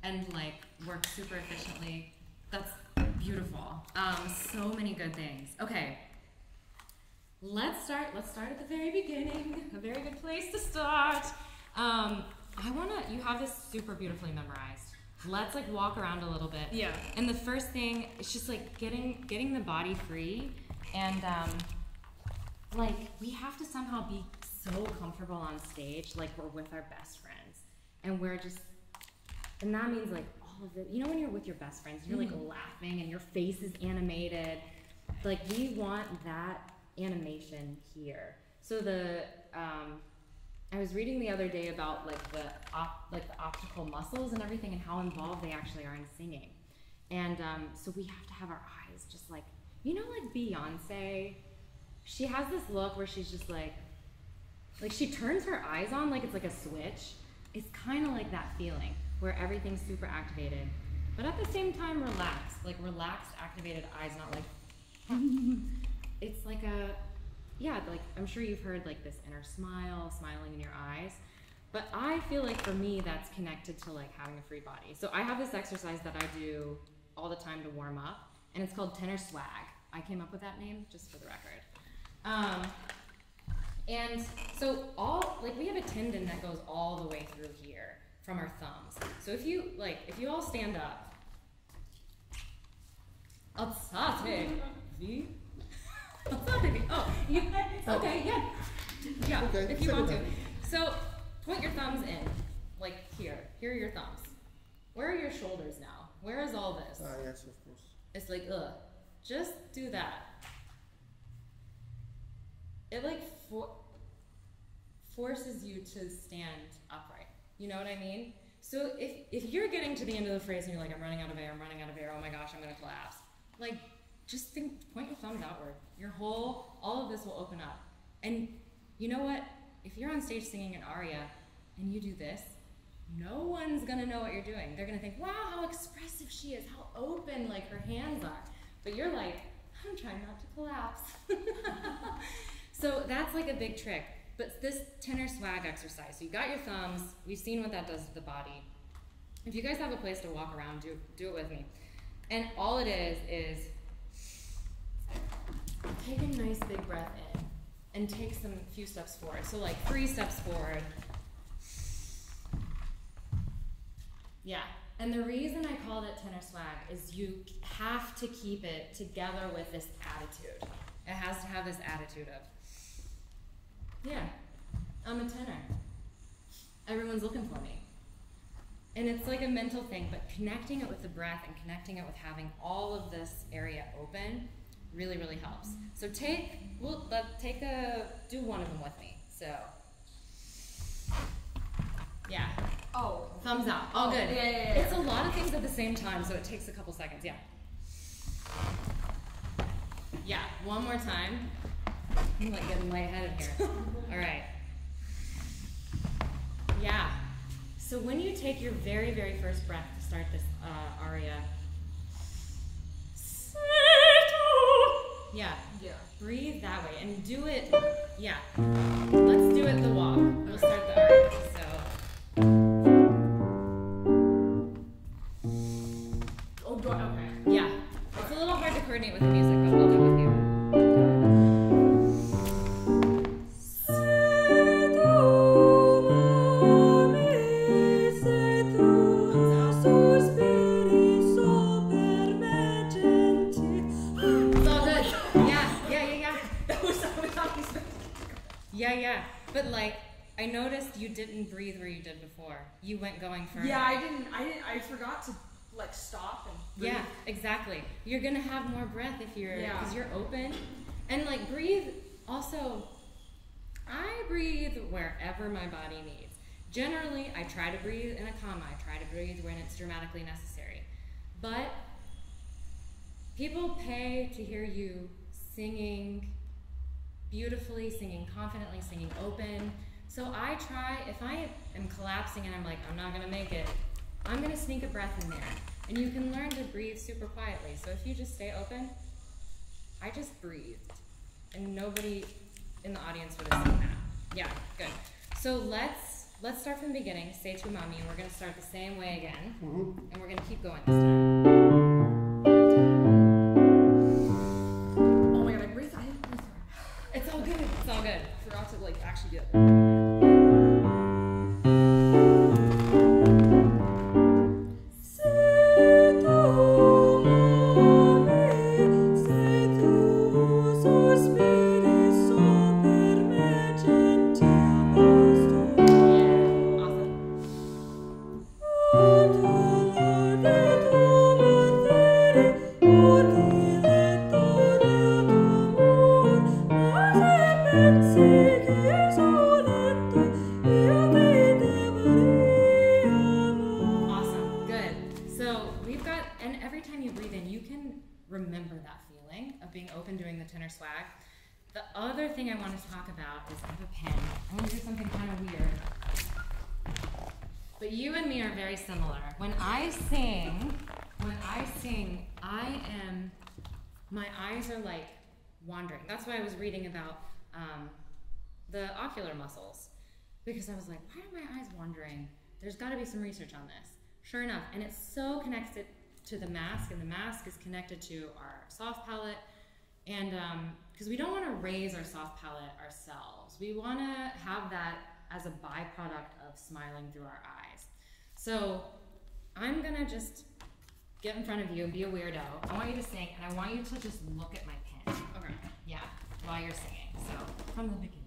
and like work super efficiently. That's beautiful. So many good things. Okay. Let's start at the very beginning. A very good place to start. You have this super beautifully memorized. Let's like walk around a little bit. Yeah. And the first thing is just like getting the body free, and like we have to somehow be so comfortable on stage, like we're with our best friends, and and that means like all of it. You know when you're with your best friends, you're like laughing and your face is animated. Like we want that animation here. So I was reading the other day about like the optical muscles and everything and how involved they actually are in singing. And so we have to have our eyes just like, you know, like Beyonce, she has this look where she's just like she turns her eyes on like it's like a switch. It's kind of like that feeling where everything's super activated, but at the same time relaxed, like relaxed, activated eyes, not like, it's like like I'm sure you've heard like this inner smile, smiling in your eyes, but I feel like for me that's connected to like having a free body. So I have this exercise that I do all the time to warm up, and it's called tenor swag. I came up with that name just for the record. And so we have a tendon that goes all the way through here from our thumbs. So if you all stand up, Lasciatemi. Okay, yeah, Okay, if you want to. So point your thumbs in, like here. Here are your thumbs. Where are your shoulders now? Where is all this? Yes, of course. It's like, just do that. It like forces you to stand upright. You know what I mean? So if you're getting to the end of the phrase and you're like, I'm running out of air, oh my gosh, I'm gonna collapse. Like, just point your thumbs outward. All of this will open up. And you know what? If you're on stage singing an aria and you do this, no one's gonna know what you're doing. They're gonna think, wow, how expressive she is, how open like her hands are. But you're like, I'm trying not to collapse. So that's like a big trick. But this tenor swag exercise, so you got your thumbs, we've seen what that does to the body. If you guys have a place to walk around, do it with me. And all it is take a nice big breath in and take some few steps forward. So like 3 steps forward. Yeah. And the reason I called it tenor swag is you have to keep it together with this attitude. It has to have this attitude of, yeah, I'm a tenor. Everyone's looking for me. And it's like a mental thing, but connecting it with the breath and connecting it with having all of this area open really, really helps. So do one of them with me. So, yeah. Oh. Thumbs up. All good. Yeah. It's a lot of things at the same time, so it takes a couple seconds. Yeah. Yeah, one more time. I'm like getting lightheaded here. All right. Yeah. So when you take your very, very first breath to start this aria, yeah, breathe that way and do it. Yeah, let's do it the walk. We'll start the aria. So, okay, yeah, it's a little hard to coordinate with the music, but we'll do it with you. Yeah, but like, I noticed you didn't breathe where you did before. You went going further. Yeah, I forgot to like stop and breathe. Yeah, exactly. You're gonna have more breath if because you're open. And like breathe, also, I breathe wherever my body needs. Generally, I try to breathe in a comma. I try to breathe when it's dramatically necessary. But people pay to hear you singing beautifully, singing confidently, singing open. So I try, if I am collapsing and I'm like, I'm not gonna make it, I'm gonna sneak a breath in there. And you can learn to breathe super quietly. So if you just stay open, I just breathed. And nobody in the audience would have seen that. Yeah, good. So let's start from the beginning. Say to mommy, and we're gonna start the same way again, and we're gonna keep going this time. Oh my god, I breathed. I didn't breathe. It's all good. It's all good. I forgot to like actually get. Remember that feeling of being open doing the tenor swag. The other thing I want to talk about is I have a pen. I'm going to do something kind of weird. But you and me are very similar. When I sing, my eyes are like wandering. That's why I was reading about the ocular muscles. Because I was like, why are my eyes wandering? There's got to be some research on this. Sure enough, and it's so connected to the mask, and the mask is connected to our soft palate, and because we don't want to raise our soft palate ourselves. We want to have that as a byproduct of smiling through our eyes. So I'm gonna just get in front of you and be a weirdo. I want you to sing, and I want you to just look at my pen. Okay. Yeah, while you're singing. So from the beginning.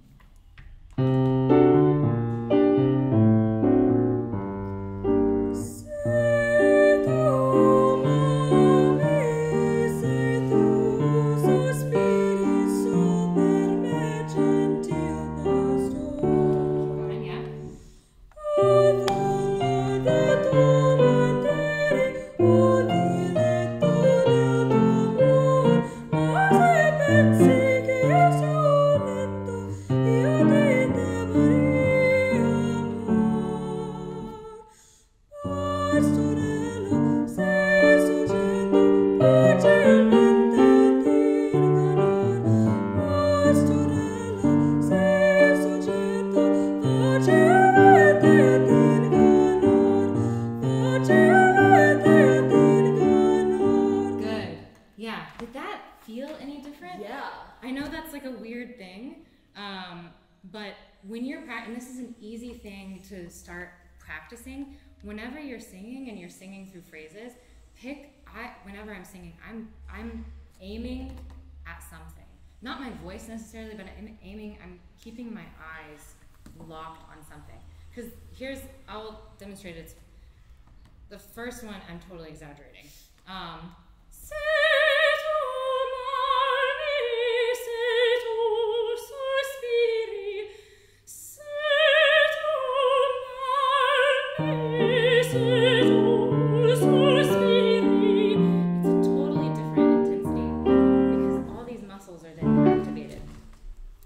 To start practicing, whenever you're singing and you're singing through phrases, whenever I'm singing, I'm aiming at something. Not my voice necessarily, but I'm keeping my eyes locked on something. Because I'll demonstrate it. The first one, I'm totally exaggerating. It's a totally different intensity because all these muscles are then activated.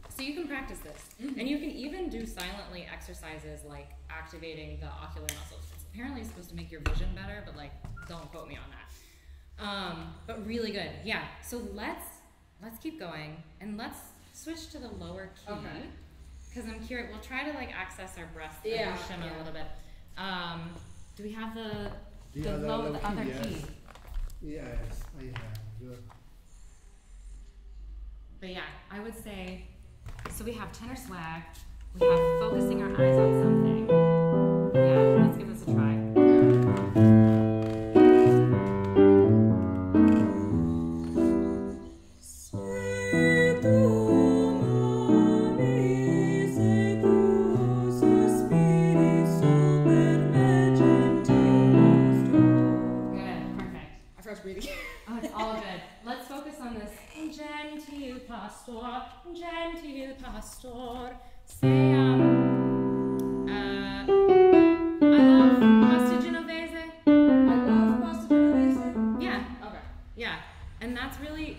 So you can practice this. And you can even do silently exercises like activating the ocular muscles. It's apparently supposed to make your vision better, but like, don't quote me on that. But really good. Yeah, so let's keep going and let's switch to the lower key. Okay. Because I'm curious, we'll try to like access our breath a little bit. Do we have the other key? Yes, I have. But yeah, I would say, so we have tenor swag, we have focusing our eyes on something. Yeah, let's give this a try. Oh, it's all good. Let's focus on this. Gentil pastor. Say, I love pasta genovese. Yeah. Okay. Yeah. And that's really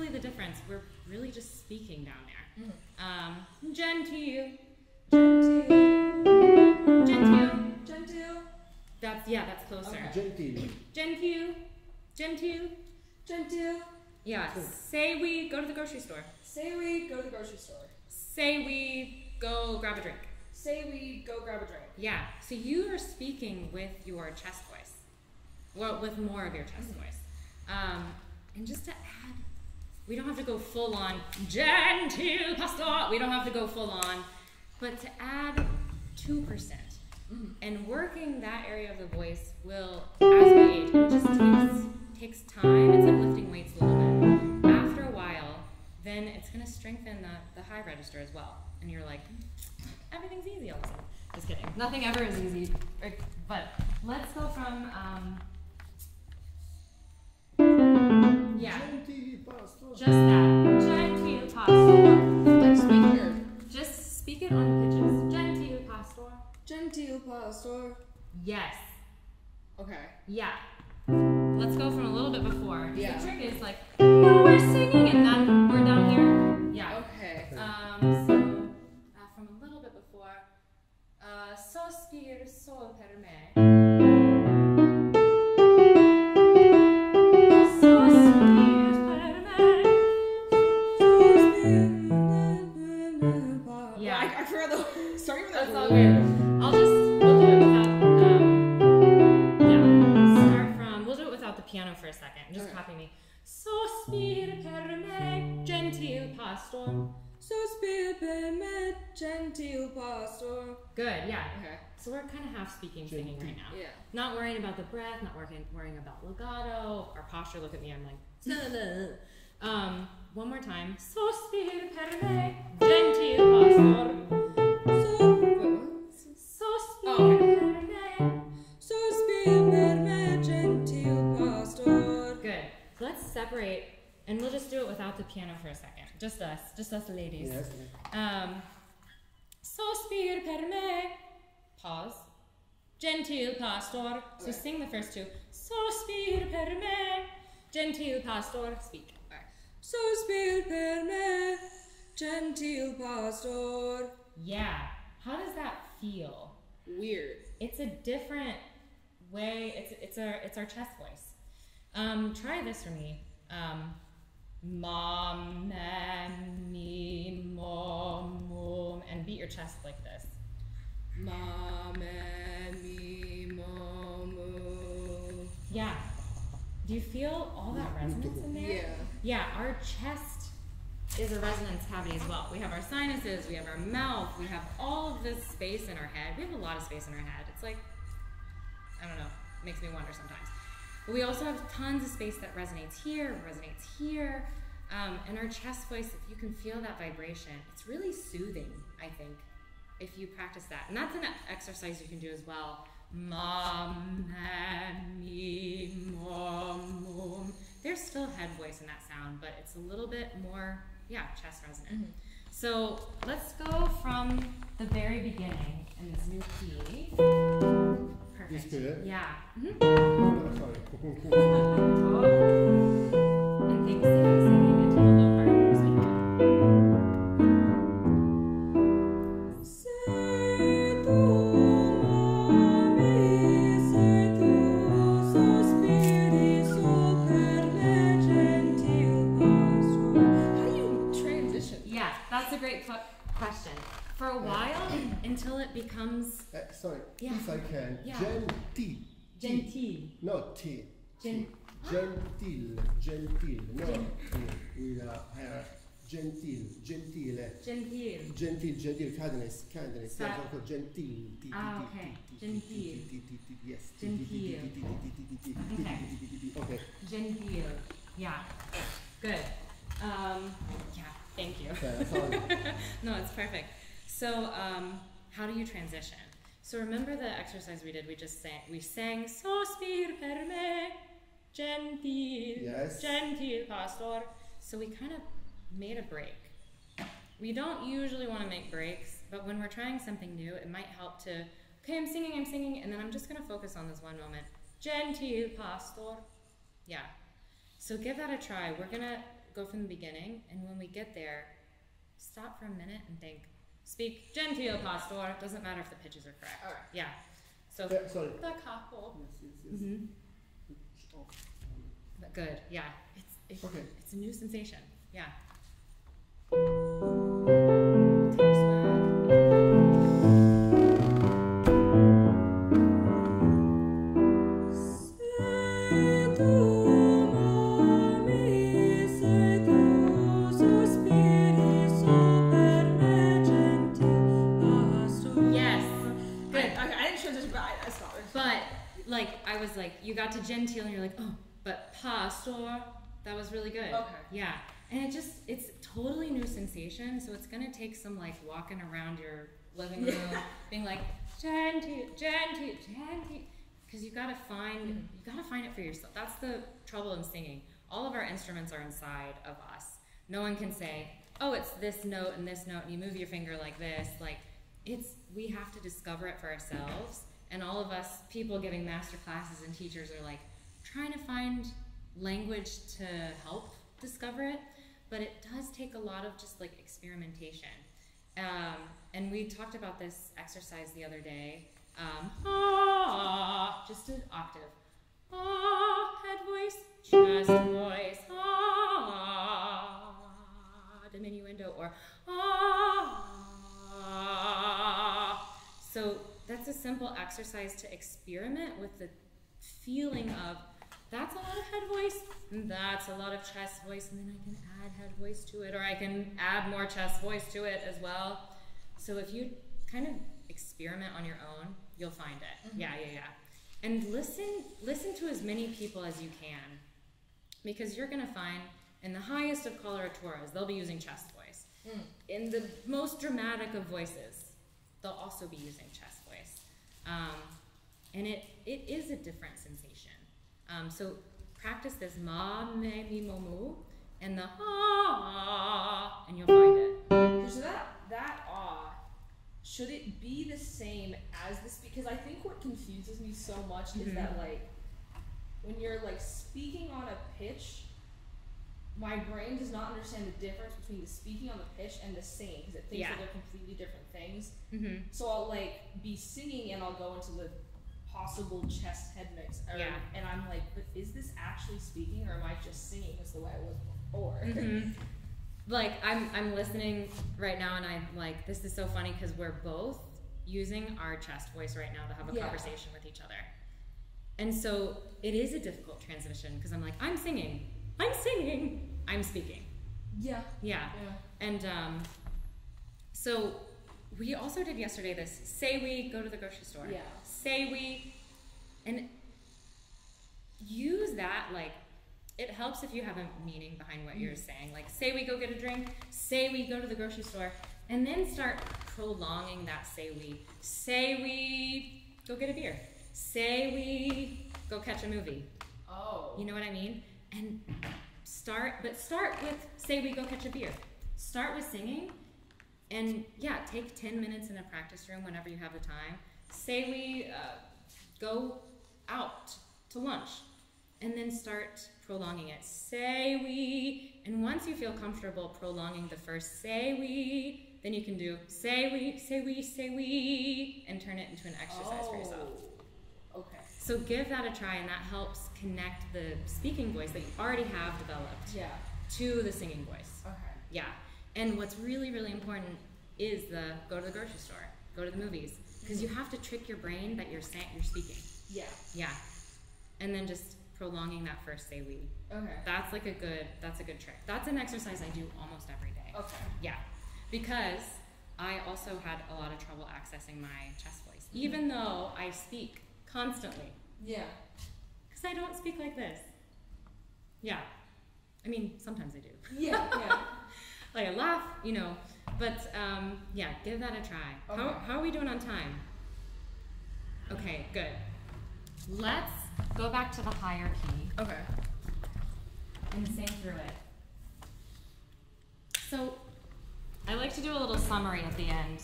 the difference. We're really just speaking down there. Gentil. That's closer. Okay. Gentile. Yeah. Say we go to the grocery store. Say we go to the grocery store. Say we go grab a drink. Say we go grab a drink. Yeah. So you are speaking with your chest voice. Well, with more of your chest voice. And just to add, we don't have to go full on, gentile pastor. We don't have to go full on, but to add 2%. And working that area of the voice will, as we age, it just takes time. It's like lifting weights a little bit. After a while, then it's going to strengthen the high register as well. And you're like, everything's easy all of a sudden. Just kidding. Nothing ever is easy. But let's go from, yeah. Just that. Gentile pastor. Like speak here. Just speak it on pitches. Gentile pastor. Gentile pastor. Yes. Okay. Yeah. Let's go from a little bit before. Yeah. The trick is like, no, we're singing, and then we're down here. Yeah. Okay. So from a little bit before, sospiri solo per me. Yeah. I forgot the starting with that. That's all weird. We'll do it without, we'll do it without the piano for a second. Just copy me. Sospiri per me, gentile pastor. Sospiri per me, gentile pastor. Good, yeah. Okay. So we're kind of half speaking, singing right now. Yeah. Not worrying about the breath, not worrying about legato, our posture. Look at me, I'm like, one more time. Sospiri per me, gentile pastor. Sospiri per me. Sospiri per me, gentile pastor. Good. So let's separate, and we'll just do it without the piano for a second. Just us ladies. Yes. Sospiri per me. Pause. Gentile pastor. So sing the first two. Sospiri per me. Gentile pastor. Speak. Sospiri per me, gentile pastor. Yeah. How does that feel? Weird. It's a different way. It's our chest voice. Try this for me. Mom, me, mom, and beat your chest like this. Ma, me, mom. Yeah. Do you feel all that resonance in there? Yeah. Yeah, our chest is a resonance cavity as well. We have our sinuses, we have our mouth, we have all of this space in our head. We have a lot of space in our head. It's like, I don't know, makes me wonder sometimes. But we also have tons of space that resonates here, and our chest voice, if you can feel that vibration, it's really soothing, I think, if you practice that. And that's an exercise you can do as well. Mom, me, mom. There's still head voice in that sound, but it's a little bit more, chest resonant. So let's go from the very beginning in this new key. Perfect. This key? Yeah. Sorry. And think singing into the low part of your speaker. That's a great question. For a while, until it becomes... Sorry, Yeah. if I can. Yeah. Gentile. Not T. Gentile. No. With a gentile. Gentile. Kindness. Gentile. okay. Gentile. Yes. Gentile. Okay. Gentile. Yeah. Good. Thank you. No, it's perfect. So, how do you transition? So remember the exercise we did? We sang sospiri per me, gentile, yes. Gentile pastor. So we kind of made a break. We don't usually want to make breaks, but when we're trying something new, it might help to, okay, I'm singing, and then I'm just going to focus on this one moment. Gentile pastor. Yeah. So give that a try. We're going to go from the beginning, and when we get there, stop for a minute and think. Speak gentile pastor. Doesn't matter if the pitches are correct. All right. Yeah. So sorry. the capo. Yes. Good. Yeah. It's a new sensation. Yeah. was like, you got to genteel and you're like, oh, but pastor, that was really good. Okay. Yeah. And it's totally new sensation, so it's gonna take some like walking around your living room, being like, genteel, because you gotta find it for yourself. That's the trouble in singing. All of our instruments are inside of us. No one can say, oh, it's this note, and you move your finger like this. Like, we have to discover it for ourselves. And all of us people giving master classes and teachers are like trying to find language to help discover it. But it does take a lot of just like experimentation. And we talked about this exercise the other day. Just an octave. Head voice, chest voice, diminuendo, or So that's a simple exercise to experiment with the feeling of, that's a lot of head voice, and that's a lot of chest voice, and then I can add head voice to it, or I can add more chest voice to it as well. So if you kind of experiment on your own, you'll find it. Yeah. And listen to as many people as you can, because you're gonna find in the highest of coloraturas, they'll be using chest voice. In the most dramatic of voices, they'll also be using chest voice. And it is a different sensation. So practice this ma, me, mi, mo, mu, and the ha, and you'll find it. So that ah, should it be the same as this? Because I think what confuses me so much is that like, when you're like speaking on a pitch, my brain does not understand the difference between the speaking on the pitch and the singing, because it thinks that they're completely different things. So I'll like be singing and I'll go into the possible chest head mix, and I'm like, but is this actually speaking, or am I just singing as the way I was before? Like I'm listening right now, and I'm like, this is so funny because we're both using our chest voice right now to have a conversation with each other, and so it is a difficult transition because I'm like, I'm singing, I'm speaking. Yeah. And so we also did yesterday this, say we go to the grocery store. Say we, and use that, like, it helps if you have a meaning behind what you're saying. Like, say we go get a drink, say we go to the grocery store, and then start prolonging that say we. Say we go get a beer. Say we go catch a movie. Oh. You know what I mean? And start with say we go catch a beer. Start with singing, and take 10 minutes in a practice room whenever you have the time. Say we go out to lunch, and then start prolonging it. Say we, and once you feel comfortable prolonging the first say we, then you can do say we, and turn it into an exercise for yourself. Okay. So give that a try, and that helps connect the speaking voice that you already have developed to the singing voice. Okay. Yeah. And what's really, really important is the go to the grocery store, go to the movies, because you have to trick your brain that you're speaking. Yeah. And then just prolonging that first say we. Okay. That's a good trick. That's an exercise I do almost every day. Okay. Yeah. Because I also had a lot of trouble accessing my chest voice, even though I speak constantly. Yeah. Because I don't speak like this. Yeah. I mean, sometimes I do. Yeah. Like I laugh, but give that a try. Okay. How are we doing on time? Okay, good. Let's go back to the higher key. Okay. And sing through it. So, I like to do a little summary at the end,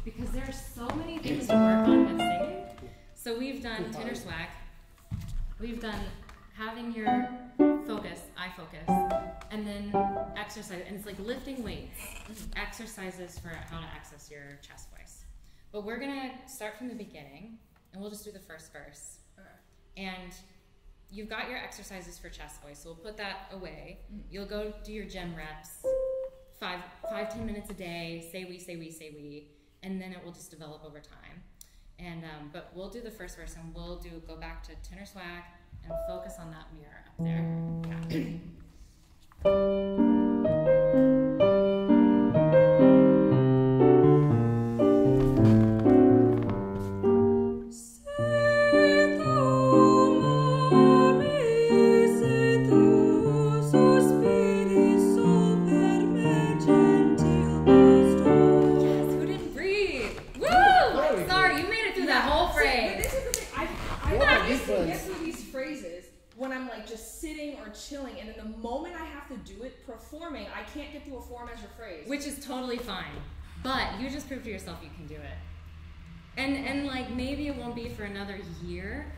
because there are so many things to work on with singing. So we've done tenor swag, we've done having your focus, eye focus, and then exercise, and it's like lifting weights, exercises for how to access your chest voice. But we're gonna start from the beginning, and we'll just do the first verse. And you've got your exercises for chest voice, so we'll put that away. You'll go do your gym reps, 10 minutes a day, say we, and then it will just develop over time. And but we'll do the first verse, and we'll go back to tenor swag and focus on that mirror up there. Yeah. Say But this is the thing. I used to get through these phrases when I'm like just sitting or chilling, and in the moment I have to do it performing, I can't get through a 4-measure phrase. Which is totally fine. But you just proved to yourself you can do it. And like maybe it won't be for another year,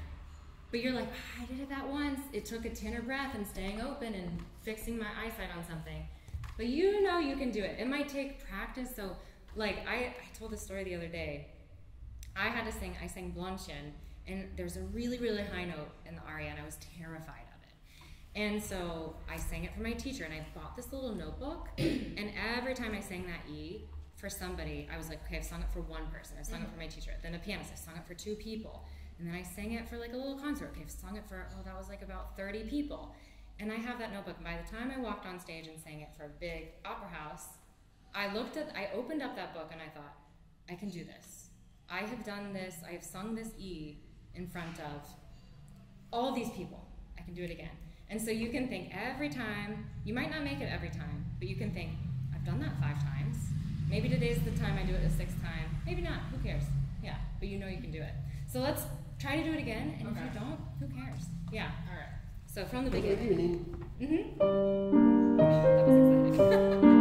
but you're like, I did it that once. It took a tenor breath and staying open and fixing my eyesight on something. But you know you can do it. It might take practice. So like I told this story the other day. I sang Blondchen, and there's a really, really high note in the aria, and I was terrified of it. And so I sang it for my teacher, and I bought this little notebook, and every time I sang that E for somebody, I was like, okay, I've sung it for one person, I've sung it for my teacher, then a pianist, I've sung it for 2 people, and then I sang it for like a little concert, okay, I've sung it for, that was like about 30 people. And I have that notebook, and by the time I walked on stage and sang it for a big opera house, I opened up that book and I thought, I can do this. I have done this, I have sung this E in front of all these people. I can do it again. And so you can think every time, you might not make it every time, but you can think, I've done that 5 times. Maybe today's the time I do it the 6th time. Maybe not, who cares? Yeah, but you know you can do it. So let's try to do it again, and if you don't, who cares? Yeah. All right. So from the beginning. That was exciting.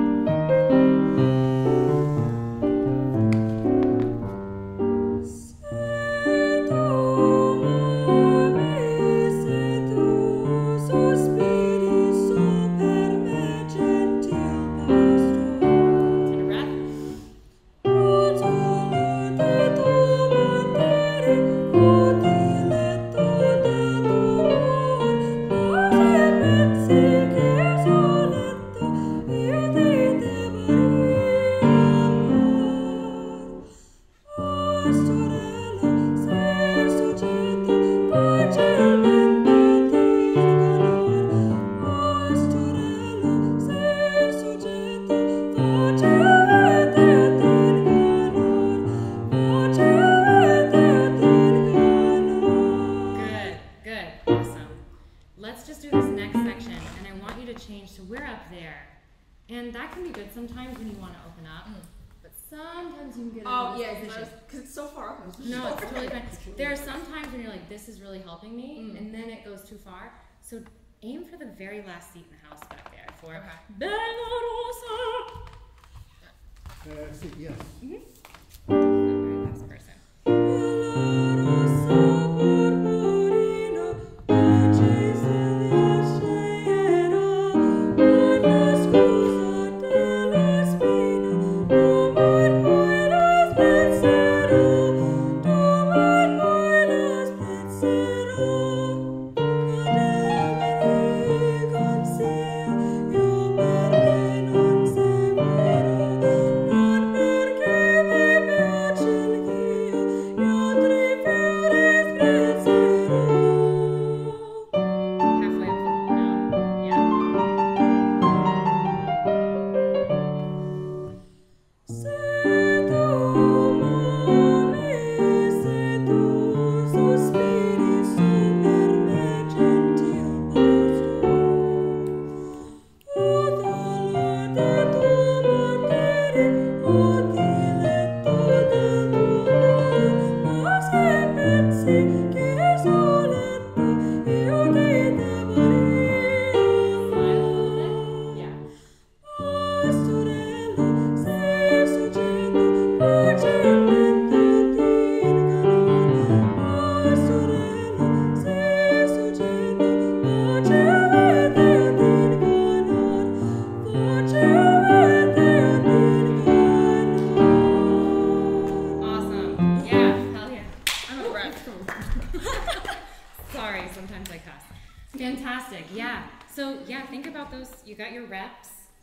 Too far, so aim for the very last seat in the house back there for Bella Rosa. Yes. The very last person.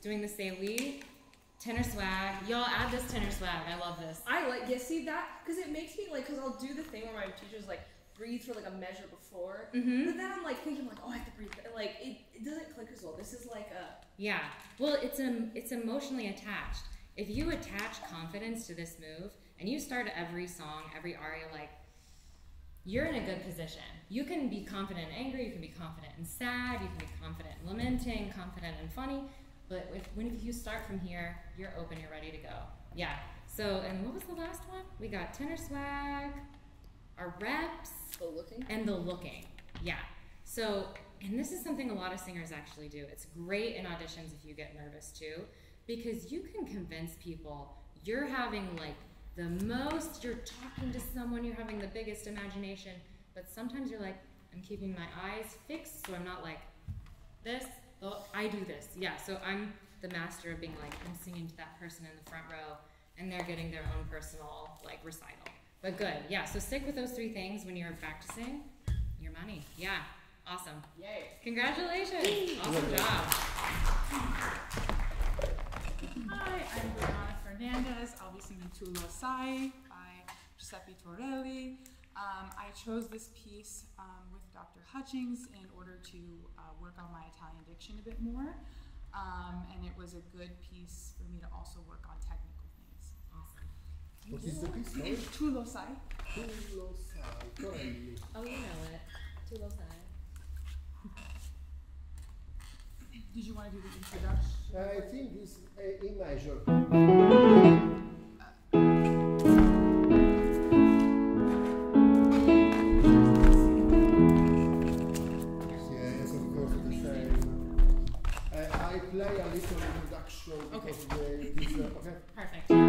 Doing the say we, tenor swag. Y'all add this tenor swag. I love this. I like, yeah, see that? Because it makes me like, because I'll do the thing where my teacher's like, breathe for like a measure before. But then I'm like thinking like, oh, I have to breathe. Like, it doesn't click as well. This is like a... Yeah. Well, it's emotionally attached. If you attach confidence to this move, and you start every song, every aria, like, you're in a good position. You can be confident and angry. You can be confident and sad. You can be confident and lamenting, confident and funny. But if you start from here, you're open, you're ready to go. Yeah. So, and what was the last one? We got tenor swag. are reps The looking. and the looking. Yeah. So, and this is something a lot of singers actually do. It's great in auditions if you get nervous too, because you can convince people you're having like the most, you're talking to someone, you're having the biggest imagination, but sometimes you're like, I'm keeping my eyes fixed so I'm not like this. Oh, I do this. Yeah, so I'm the master of being like, I'm singing to that person in the front row and they're getting their own personal like recital. But good, yeah, so stick with those 3 things when you're practicing. Your money, yeah, awesome. Yay. Congratulations, awesome job. Hi, I'm Brianna Fernandez. I'll be singing Tu lo sai by Giuseppe Torelli. I chose this piece with Dr. Hutchings in order to work on my Italian diction a bit more. And it was a good piece for me to also work on technical things. Awesome. What is the piece called? Tu lo sai. Tu lo sai, Torelli. Oh, you know it. Tu lo sai. Did you want to do the introduction? I think this in measure. Yes, of course, the same. I play a little introduction because this, okay? Perfect, yeah.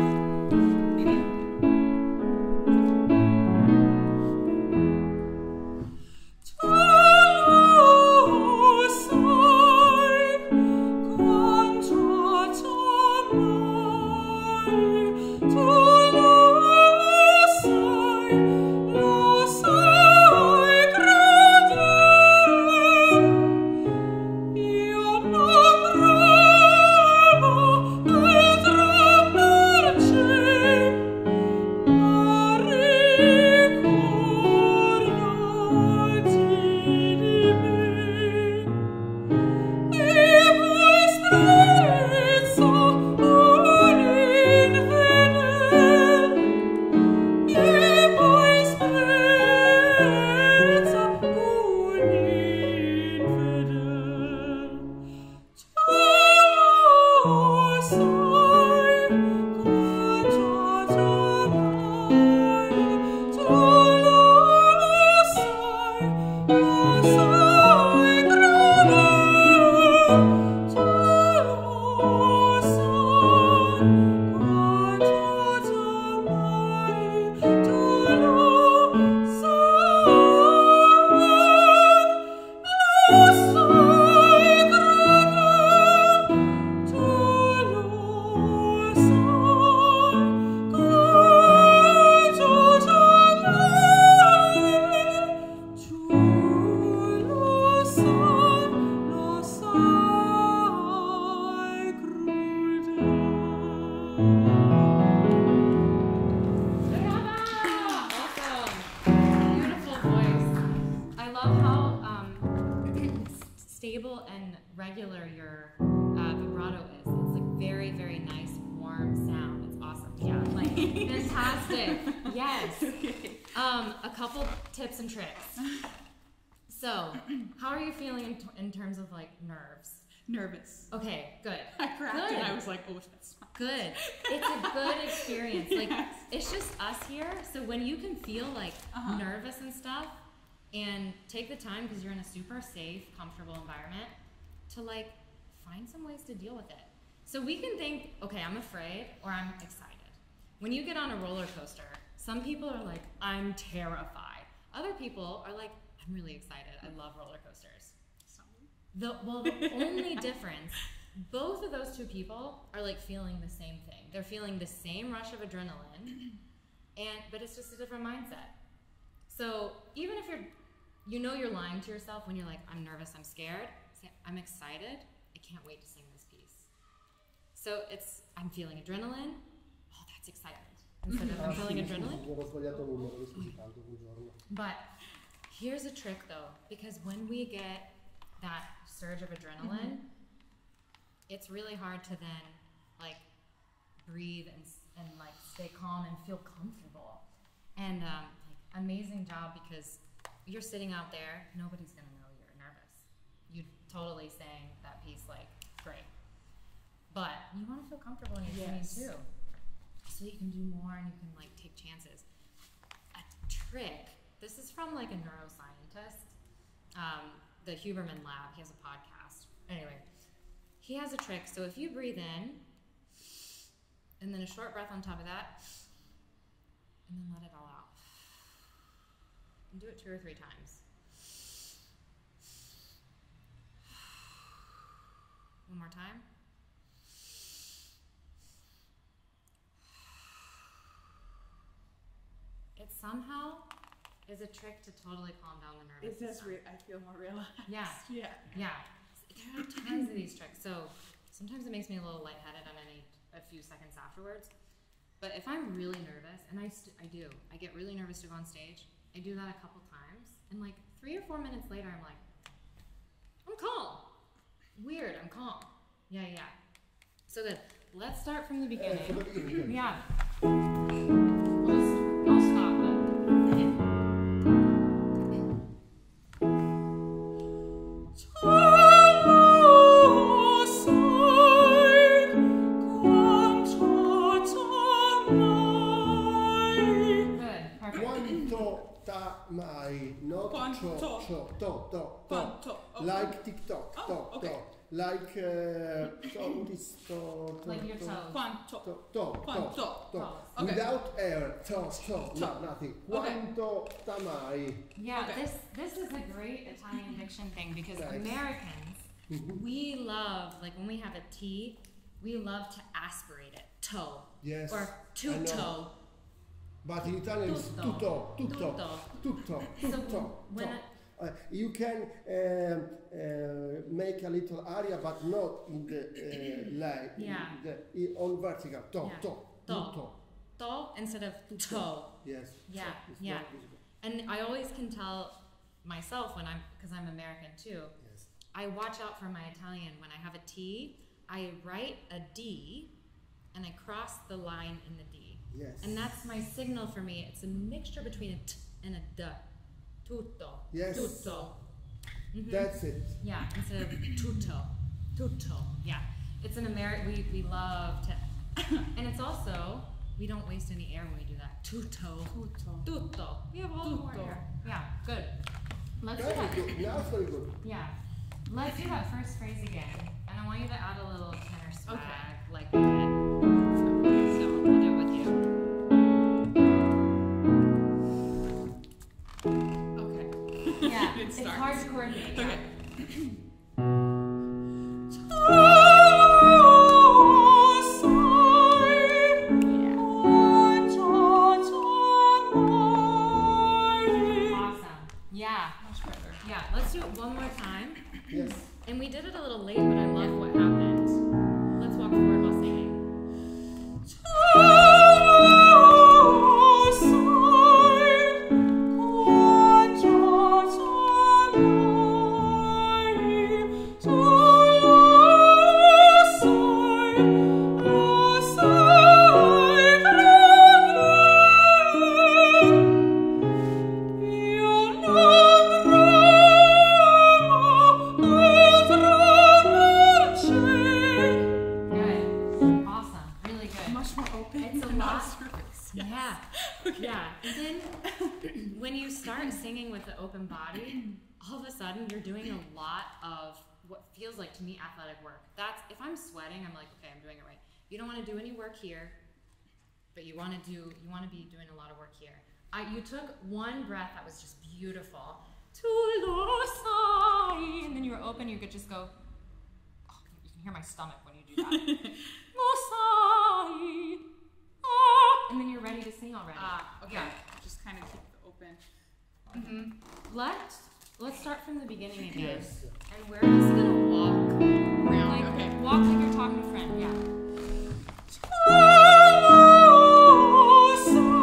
Stable and regular your vibrato is. It's like very, very nice, warm sound. It's awesome. Yeah, like fantastic. Yes. A couple tips and tricks. So, how are you feeling in terms of like nerves? Nervous. Okay, good. I cracked Good. and I was like, oh, that's fine. Good. It's a good experience. Like, it's just us here. So when you can feel like nervous and stuff, and take the time because you're in a super safe, comfortable environment to like find some ways to deal with it. So we can think, okay, I'm afraid or I'm excited. When you get on a roller coaster, some people are like, I'm terrified. Other people are like, I'm really excited. I love roller coasters. The only difference, both of those two people are like feeling the same thing. They're feeling the same rush of adrenaline, but it's just a different mindset. So even if you're lying to yourself when you're like, I'm nervous, I'm scared, say, I'm excited, I can't wait to sing this piece. So I'm feeling adrenaline, oh, that's excitement. Instead of I'm feeling adrenaline. But here's a trick though, because when we get that surge of adrenaline, it's really hard to then like breathe and like stay calm and feel comfortable. And amazing job, because you're sitting out there, nobody's gonna know you're nervous. You totally sang that piece like great. But you wanna feel comfortable in your singing too. So you can do more and you can like take chances. A trick from like a neuroscientist, the Huberman Lab. He has a podcast. Anyway, he has a trick. So if you breathe in, and then a short breath on top of that, and then let it all out. And do it 2 or 3 times. One more time. It somehow is a trick to totally calm down the nervous system. I feel more relaxed. Yeah. Yeah. Yeah. There are tons of these tricks. So sometimes it makes me a little lightheaded and I need a few seconds afterwards. But if I'm really nervous, and I get really nervous to go on stage, I do that a couple times. And like 3 or 4 minutes later, I'm like, I'm calm. Weird, I'm calm. Yeah. So good. Let's start from the beginning. From the beginning, Yeah. I'll stop it. Mai, not Quanto. to. Quanto. Okay. Like TikTok, okay. like this Like your toes. Quanto. to. Okay. Without air, no, nothing. Okay. Quanto mai. Yeah, Okay. this is a great Italian diction thing because Thanks. Americans, we love, like when we have a T, we love to aspirate it. Toe. Yes. Or I know. tutto. But in Italian it's tutto. So when You can make a little area, but not in the line. Yeah. On vertical. To instead of toe. Yes. Yeah, So it's yeah. not visible. And I always can tell myself because I'm American too, Yes. I watch out for my Italian. When I have a T, I write a D and I cross the line in the D. Yes. And that's my signal for me. It's a mixture between a T and a D. Tutto. Yes. Tutto. That's it. Yeah, instead of tutto. Yeah. It's an American, we love to, and it's also, we don't waste any air when we do that. Tutto. We have all the more air. Yeah, good. Let's do Very that. good. Now it's very good. Yeah. Let's do that first phrase again. And I want you to add a little tenor swag, Okay. like we did. So we'll do it with you. Okay. Yeah, It it's starts. hard to coordinate. Okay. Awesome. Yeah. Much better. Yeah, let's do it one more time. Yes. And we did it a little late, but I love what happened. Let's walk forward while singing. Open body, all of a sudden you're doing a lot of what feels like to me athletic work. That's if I'm sweating, I'm like, okay, I'm doing it right. You don't want to do any work here, but you want to be doing a lot of work here. You took one breath that was just beautiful. And then you were open, you could just go, oh, you can hear my stomach when you do that. And then you're ready to sing already. Okay. Yeah. Just kind of keep it open. Let's start from the beginning again. Yes. And we're just gonna walk Around, like okay. walk like you're talking to a friend. Yeah. Awesome.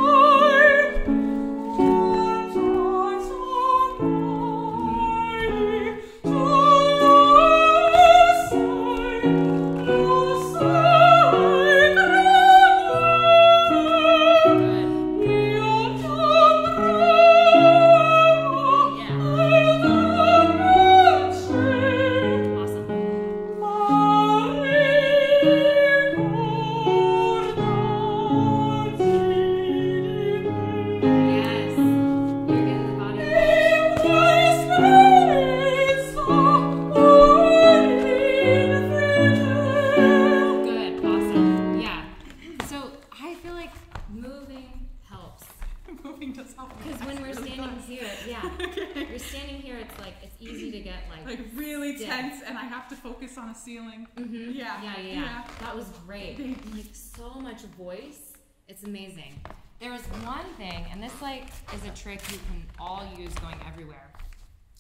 moving does help me. Because when we're Really standing does. here, yeah, you're standing here. It's like it's easy to get Like really stiff. tense, and I have to focus on a ceiling. Mm-hmm. Yeah. That was great. Thank you. Like so much voice. It's amazing. There was one thing, and this like is a trick you can all use going everywhere.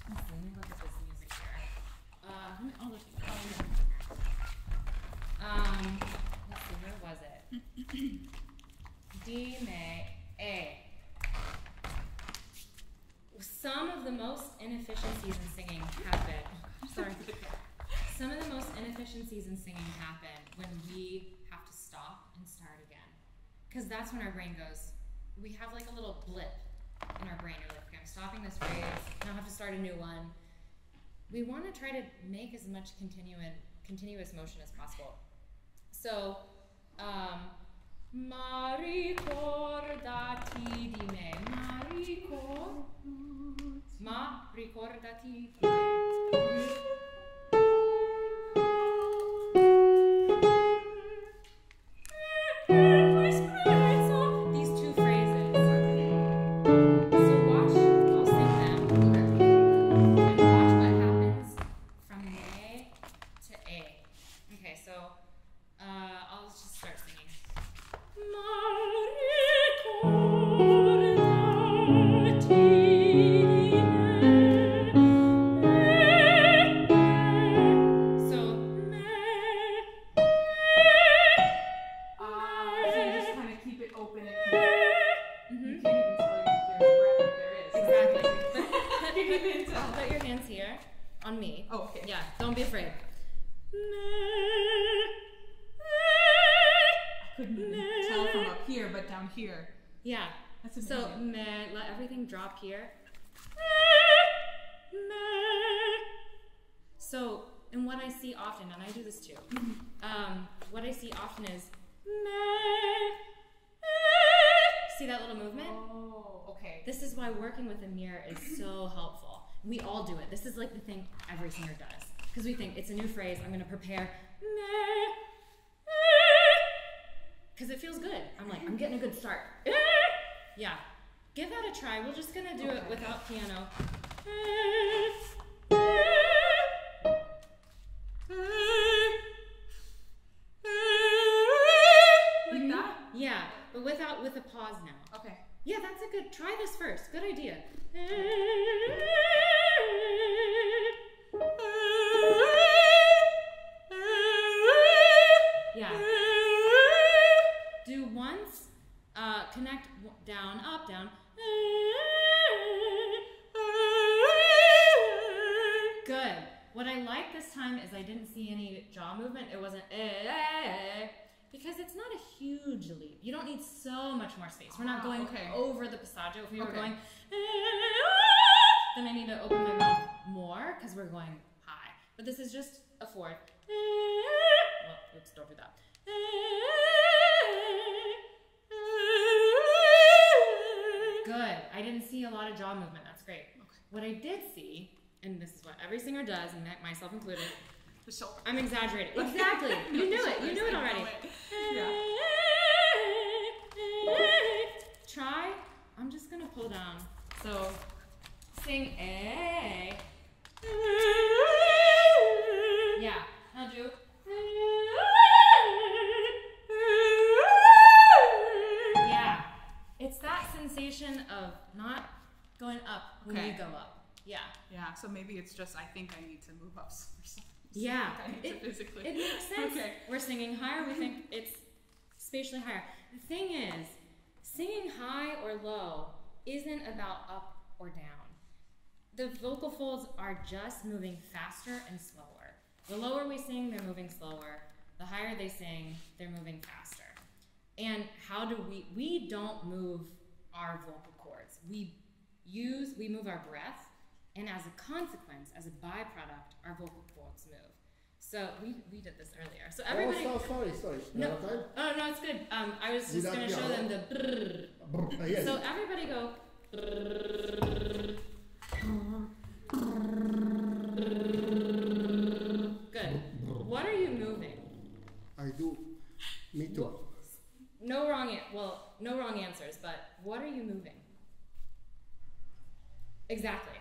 Let's see, let me look at this music here. Let's see, where was it? D, me, A. Some of the most inefficiencies in singing happen. Sorry. Some of the most inefficiencies in singing happen when we have to stop and start again. Because that's when our brain goes, we have like a little blip in our brain. You're like, okay, I'm stopping this phrase, now I have to start a new one. We want to try to make as much continuous motion as possible. So, ma ricordati di me, ma ricordati di me. These two phrases. So watch, I'll sing them, and watch what happens from me to A. Okay, so I'll just start singing. On me. Oh, okay. Yeah, don't be afraid. I couldn't even tell from up here, but down here. Yeah. That's amazing. So, let everything drop here. So, and what I see often, and I do this too, what I see often is see that little movement? Oh, okay. This is why working with a mirror is so helpful. We all do it. This is like the thing every singer does. Because we think, it's a new phrase, I'm going to prepare. Because it feels good. I'm like, I'm getting a good start. Yeah. Give that a try. We're just going to do it without piano. Like that? Yeah, but with a pause now. Okay. Yeah, that's a good, try this first. Good idea. Yeah. Do once, connect down, up, down. Good. What I like this time is I didn't see any jaw movement. It wasn't because it's not a huge leap. You don't need so much more space. We're not going over the passaggio. If we were going, then I need to open my mouth more because we're going high. But this is just a fourth. Well, oops, don't do that. Good. I didn't see a lot of jaw movement. That's great. Okay. What I did see, and this is what every singer does, and myself included, The shoulder. I'm exaggerating. Exactly. You knew it. You knew it already. Yeah. Try. I'm just going to pull down. So sing A. Yeah. Now do. Yeah. It's that sensation of not going up when you go up. Yeah. Yeah, so maybe it's just, I think I need to move up some. Yeah. I need to physically. It makes sense. Okay. We're singing higher, we think it's spatially higher. The thing is, singing high or low isn't about up or down. The vocal folds are just moving faster and slower. The lower we sing, they're moving slower. The higher they sing, they're moving faster. And how do we don't move our vocal cords. We move our breath, and as a consequence, as a byproduct, our vocal cords move. So we did this earlier. So everybody. Oh, sorry. No. Oh no, it's good. I was just going to show them the brrr. Yes. So everybody go. Good. What are you moving? I do. Me too. No wrong answers, but what are you moving? Exactly.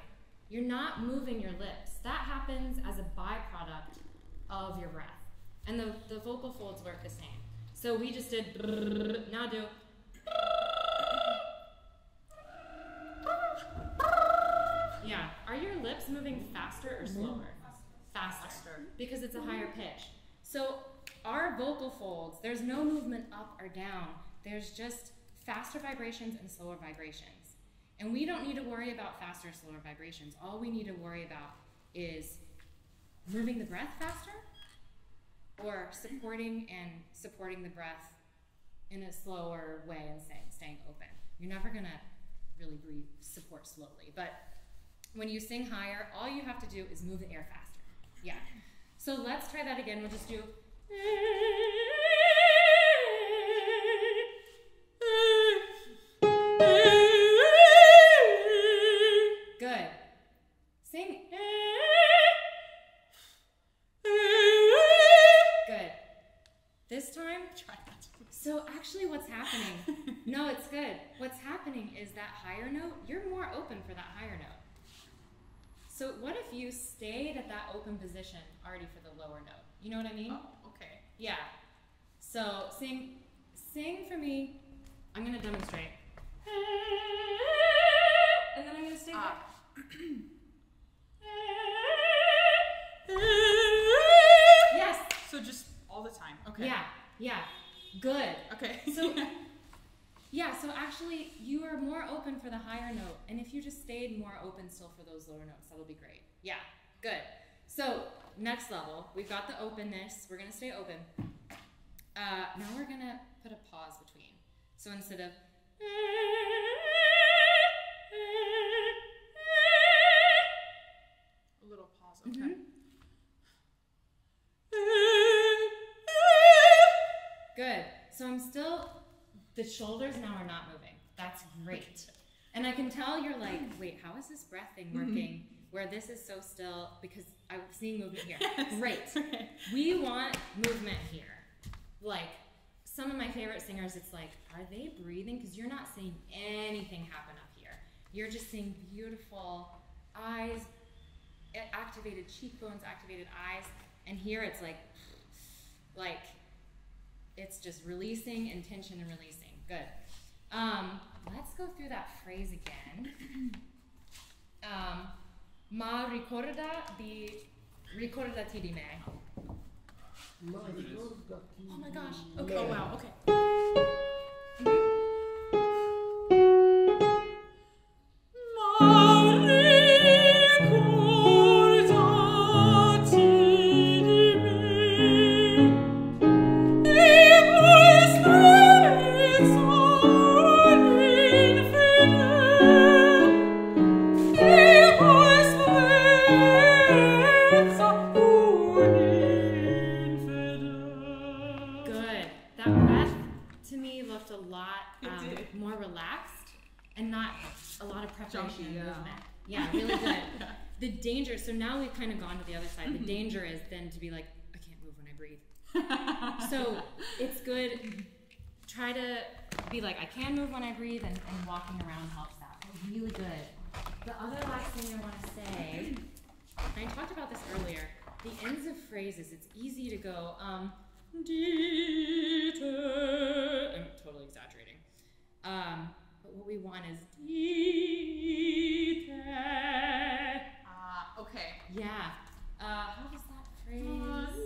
You're not moving your lips. That happens as a byproduct of your breath. And the vocal folds work the same. So we just did, now do. Yeah. Are your lips moving faster or slower? Faster. Because it's a higher pitch. So our vocal folds, there's no movement up or down. There's just faster vibrations and slower vibrations. And we don't need to worry about faster or slower vibrations. All we need to worry about is moving the breath faster or supporting the breath in a slower way and staying open. You're never gonna really breathe, support slowly. But when you sing higher, all you have to do is move the air faster. Yeah. So let's try that again. We'll just do. Good. Sing. Good. This time, Try not to. so actually what's happening, no, it's good. What's happening is that higher note, you're more open for that higher note. So what if you stayed at that open position already for the lower note? You know what I mean? Oh, okay. Yeah. So sing for me. I'm gonna demonstrate. And then I'm gonna stay there. Yes. So just all the time. Okay. Yeah. Yeah. Good. Okay. So yeah, so actually you are more open for the higher note, and if you just stayed more open still for those lower notes, that'll be great. Yeah, good. So next level, we've got the openness. We're gonna stay open. Now we're gonna put a pause between. So instead of a little pause. Okay. Good. So I'm still, the shoulders now are not moving. That's great. And I can tell you're like, wait, how is this breath thing working where this is so still? Because I'm seeing movement here. Great. We want movement here. Like, some of my favorite singers, it's like, are they breathing? Because you're not seeing anything happen up here. You're just seeing beautiful eyes, activated cheekbones, activated eyes. And here it's like, it's just releasing and tension and releasing. Good. Let's go through that phrase again. Ma ricordati di me. Oh my gosh. Okay. Oh wow. Okay. So now we've kind of gone to the other side. The danger is then to be like, I can't move when I breathe. So it's good. Try to be like, I can move when I breathe, and walking around helps that. Really good. The other last thing I want to say, and I talked about this earlier, the ends of phrases, it's easy to go, dite, I'm totally exaggerating. But what we want is dite. Okay. Yeah. How was that phrase?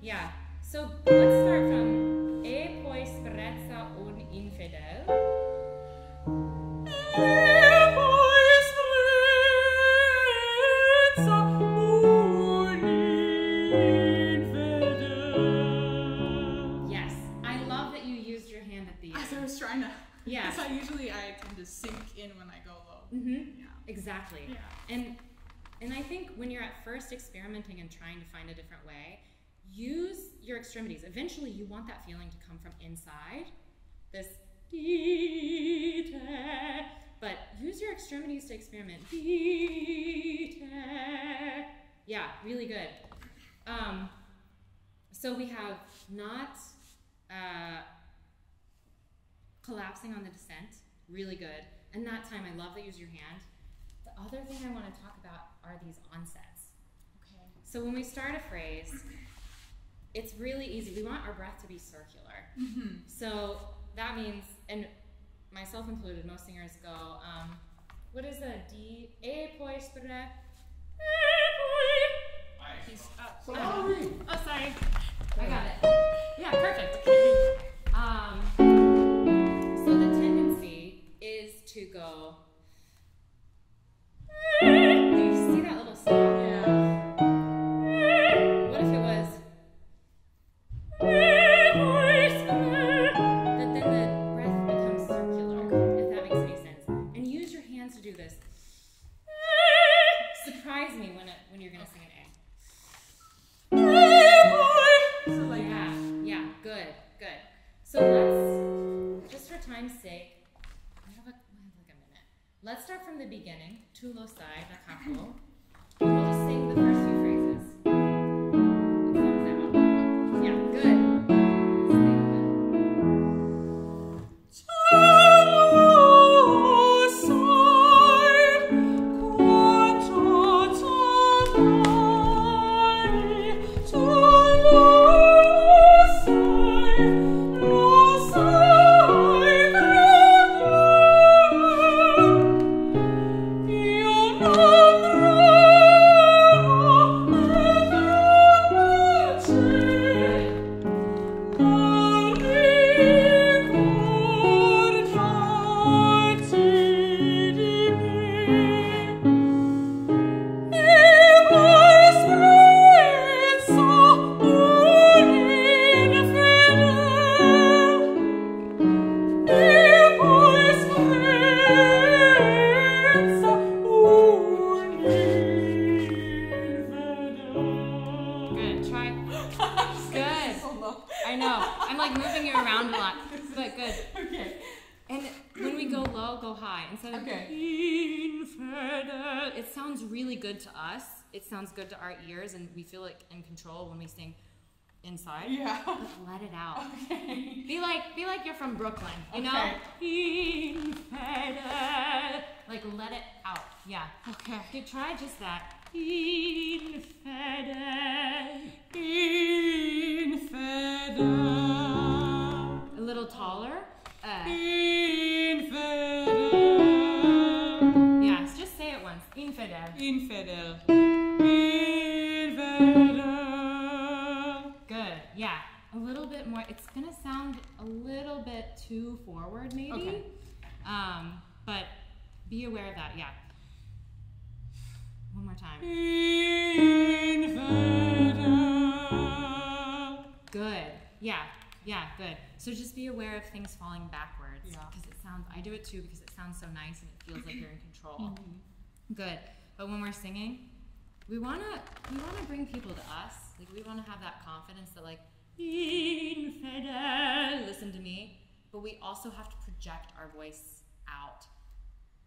Yeah. So let's start from E poi sprezza un infedel. Yeah. Because I tend to sink in when I go low. Mm-hmm. Yeah. Exactly. Yeah. And I think when you're at first experimenting and trying to find a different way, use your extremities. Eventually you want that feeling to come from inside. This but use your extremities to experiment. Yeah, really good. So we have not collapsing on the descent, really good. And that time, I love that you use your hand. The other thing I want to talk about are these onsets. Okay. So when we start a phrase, it's really easy. We want our breath to be circular. Mm-hmm. So that means, and myself included, most singers go, what is a D? E poi spre. Sorry. Oh, sorry. I got it. Yeah, perfect. Okay. So the tendency is to go. Do you see that little stop? Yeah. What if it was? That then the breath becomes circular, if that makes any sense. And use your hands to do this. Surprise me when you're gonna sing an A. So like Yeah, good. So let's, just for time's sake, we have like a minute. Let's start from the beginning. Tu lo sai, da capo. And we'll just sing the first few phrases. Thumbs out. Yeah, good. Stay with sounds good to our ears, and we feel like in control when we sing inside. Yeah. But let it out. Okay. Be like you're from Brooklyn, you know? Like let it out. Yeah. Okay. You try just that. A little taller. Yes, just say it once. Infidel. Infidel. Good. Yeah. A little bit more. It's gonna sound a little bit too forward, maybe. Okay. But be aware of that. Yeah. One more time. Good. Yeah. Yeah. Good. So just be aware of things falling backwards. Yeah. Because it sounds. I do it too because it sounds so nice and it feels like you're in control. Good. But when we're singing, we wanna bring people to us. Like we wanna have that confidence that like, infidel, listen to me. But we also have to project our voice out.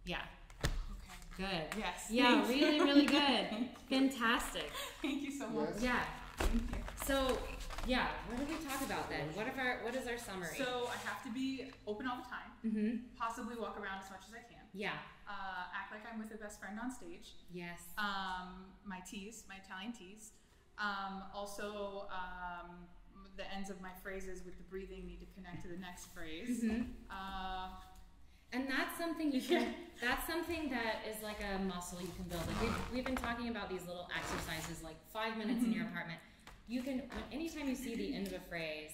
Yeah. Okay. Good. Yes. Yeah, Thank really, you. really good. Fantastic. Thank you so much. Yes. Yeah. Thank you. So, yeah, what did we talk about then? What is our summary? So I have to be open all the time. Mm-hmm. Possibly walk around as much as I can. Yeah. Act like I'm with a best friend on stage. Yes. My T's, my Italian T's. Also, the ends of my phrases with the breathing need to connect to the next phrase. Mm-hmm. And that's something you can. That's something that is like a muscle you can build. Like we've been talking about these little exercises, like 5 minutes in your apartment. You can, anytime you see the end of a phrase,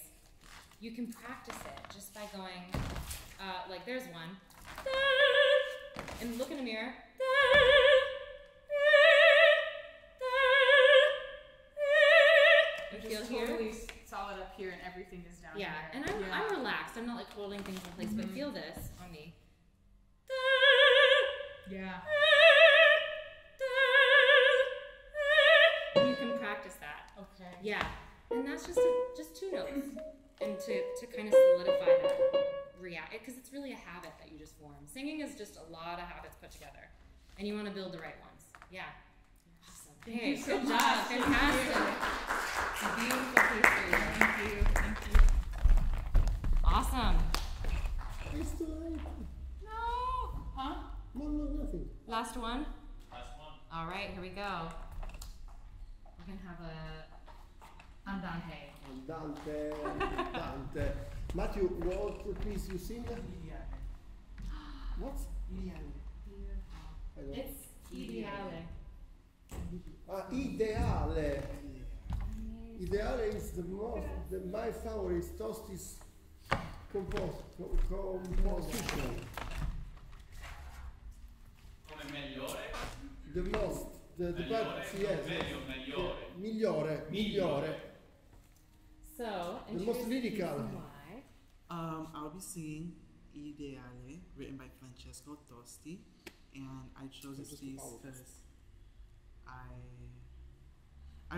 you can practice it just by going, like there's one, and look in the mirror. Which Feel is here? totally solid up here, and everything is down Yeah, here. and I'm relaxed. I'm not like holding things in place, but feel this on me. Yeah. You can practice that. Okay. Yeah, and that's just two notes, and to kind of solidify that because it's really a habit that you just form. Singing is just a lot of habits put together, and you want to build the right ones. Yeah. Awesome. Hey, good job. Fantastic. Beautiful piece for you. Thank you. Thank you. Awesome. It's too late. No. Huh? No, nothing. Last one. Last one. All right, here we go. We're gonna have a andante. Dante. Matthew, what piece you sing? What? I don't- It's Ideale. Ideale. Ideale is the most, my favorite Tosti's composition. Come migliore? The most, the part, yes. Migliore. So, The most lyrical. why. I'll be singing Ideale, written by Francesco Tosti, and I chose this piece because I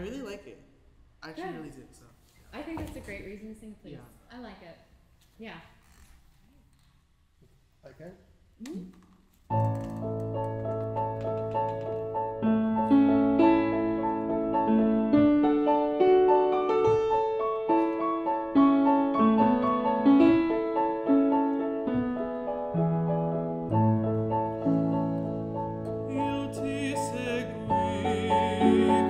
really like it. I actually Good. really do. So I think that's a great reason to sing, please. Yeah. I like it. Yeah. Okay. Io ti seguì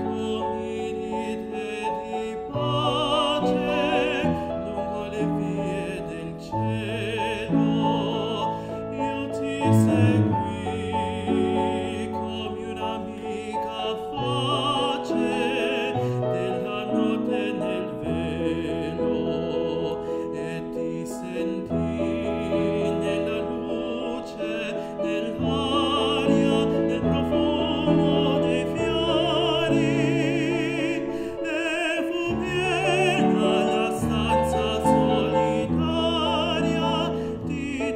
con idee di pace lungo le vie del cielo. Io ti seguì come un'amica face della notte nel velo e ti sentii nella luce dell'aria, nel profumo dei fiori, e fu piena la stanza solitaria di te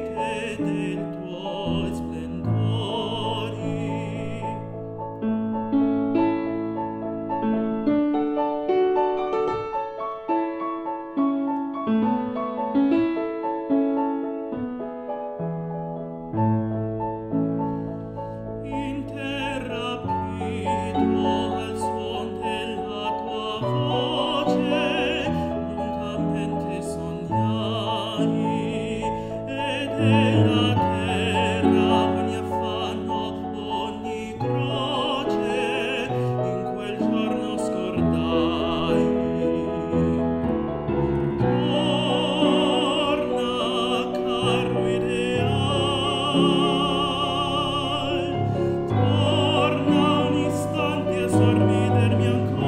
e dei tuoi splendori. Interrapito al suon della tua voce, lungamente sognai, e della terra ogni affanno, ogni croce, in quel giorno scordai. Torna, caro ideale, torna un istante a sorridermi ancora,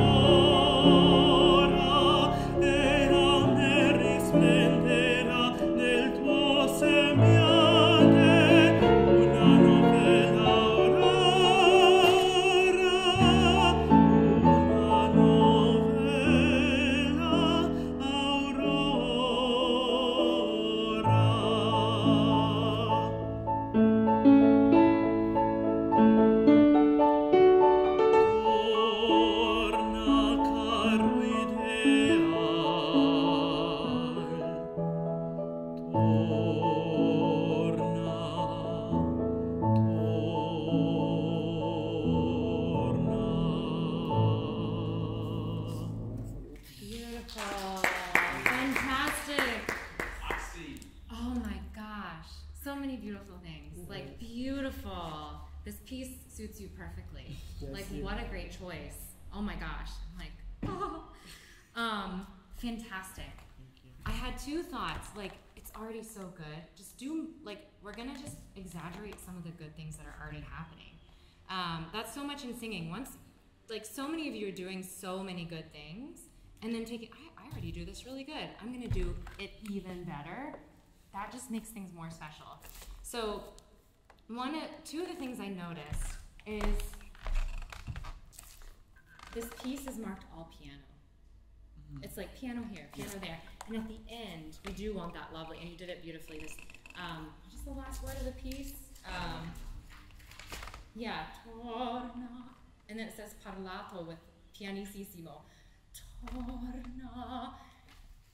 e a me risplenderà nel tuo sembiante una novella aurora, una novella aurora. Torna, caro ideale, torna. Beautiful. Fantastic. Oh my gosh. So many beautiful things. Like, beautiful. This piece suits you perfectly. Yes, Like, yeah. what a great choice. Oh my gosh. I'm like, oh. Fantastic. I had two thoughts. Like, it's already so good. Just do, like, we're gonna just exaggerate some of the good things that are already happening. That's so much in singing. Once, like, so many of you are doing so many good things, and then taking, I already do this really good. I'm gonna do it even better. That just makes things more special. So, two of the things I noticed is this piece is marked all piano. It's like piano here, piano there, and at the end we do want that lovely, and you did it beautifully. This, just the last word of the piece. Yeah, torna, and then it says parlato with pianissimo. Torna.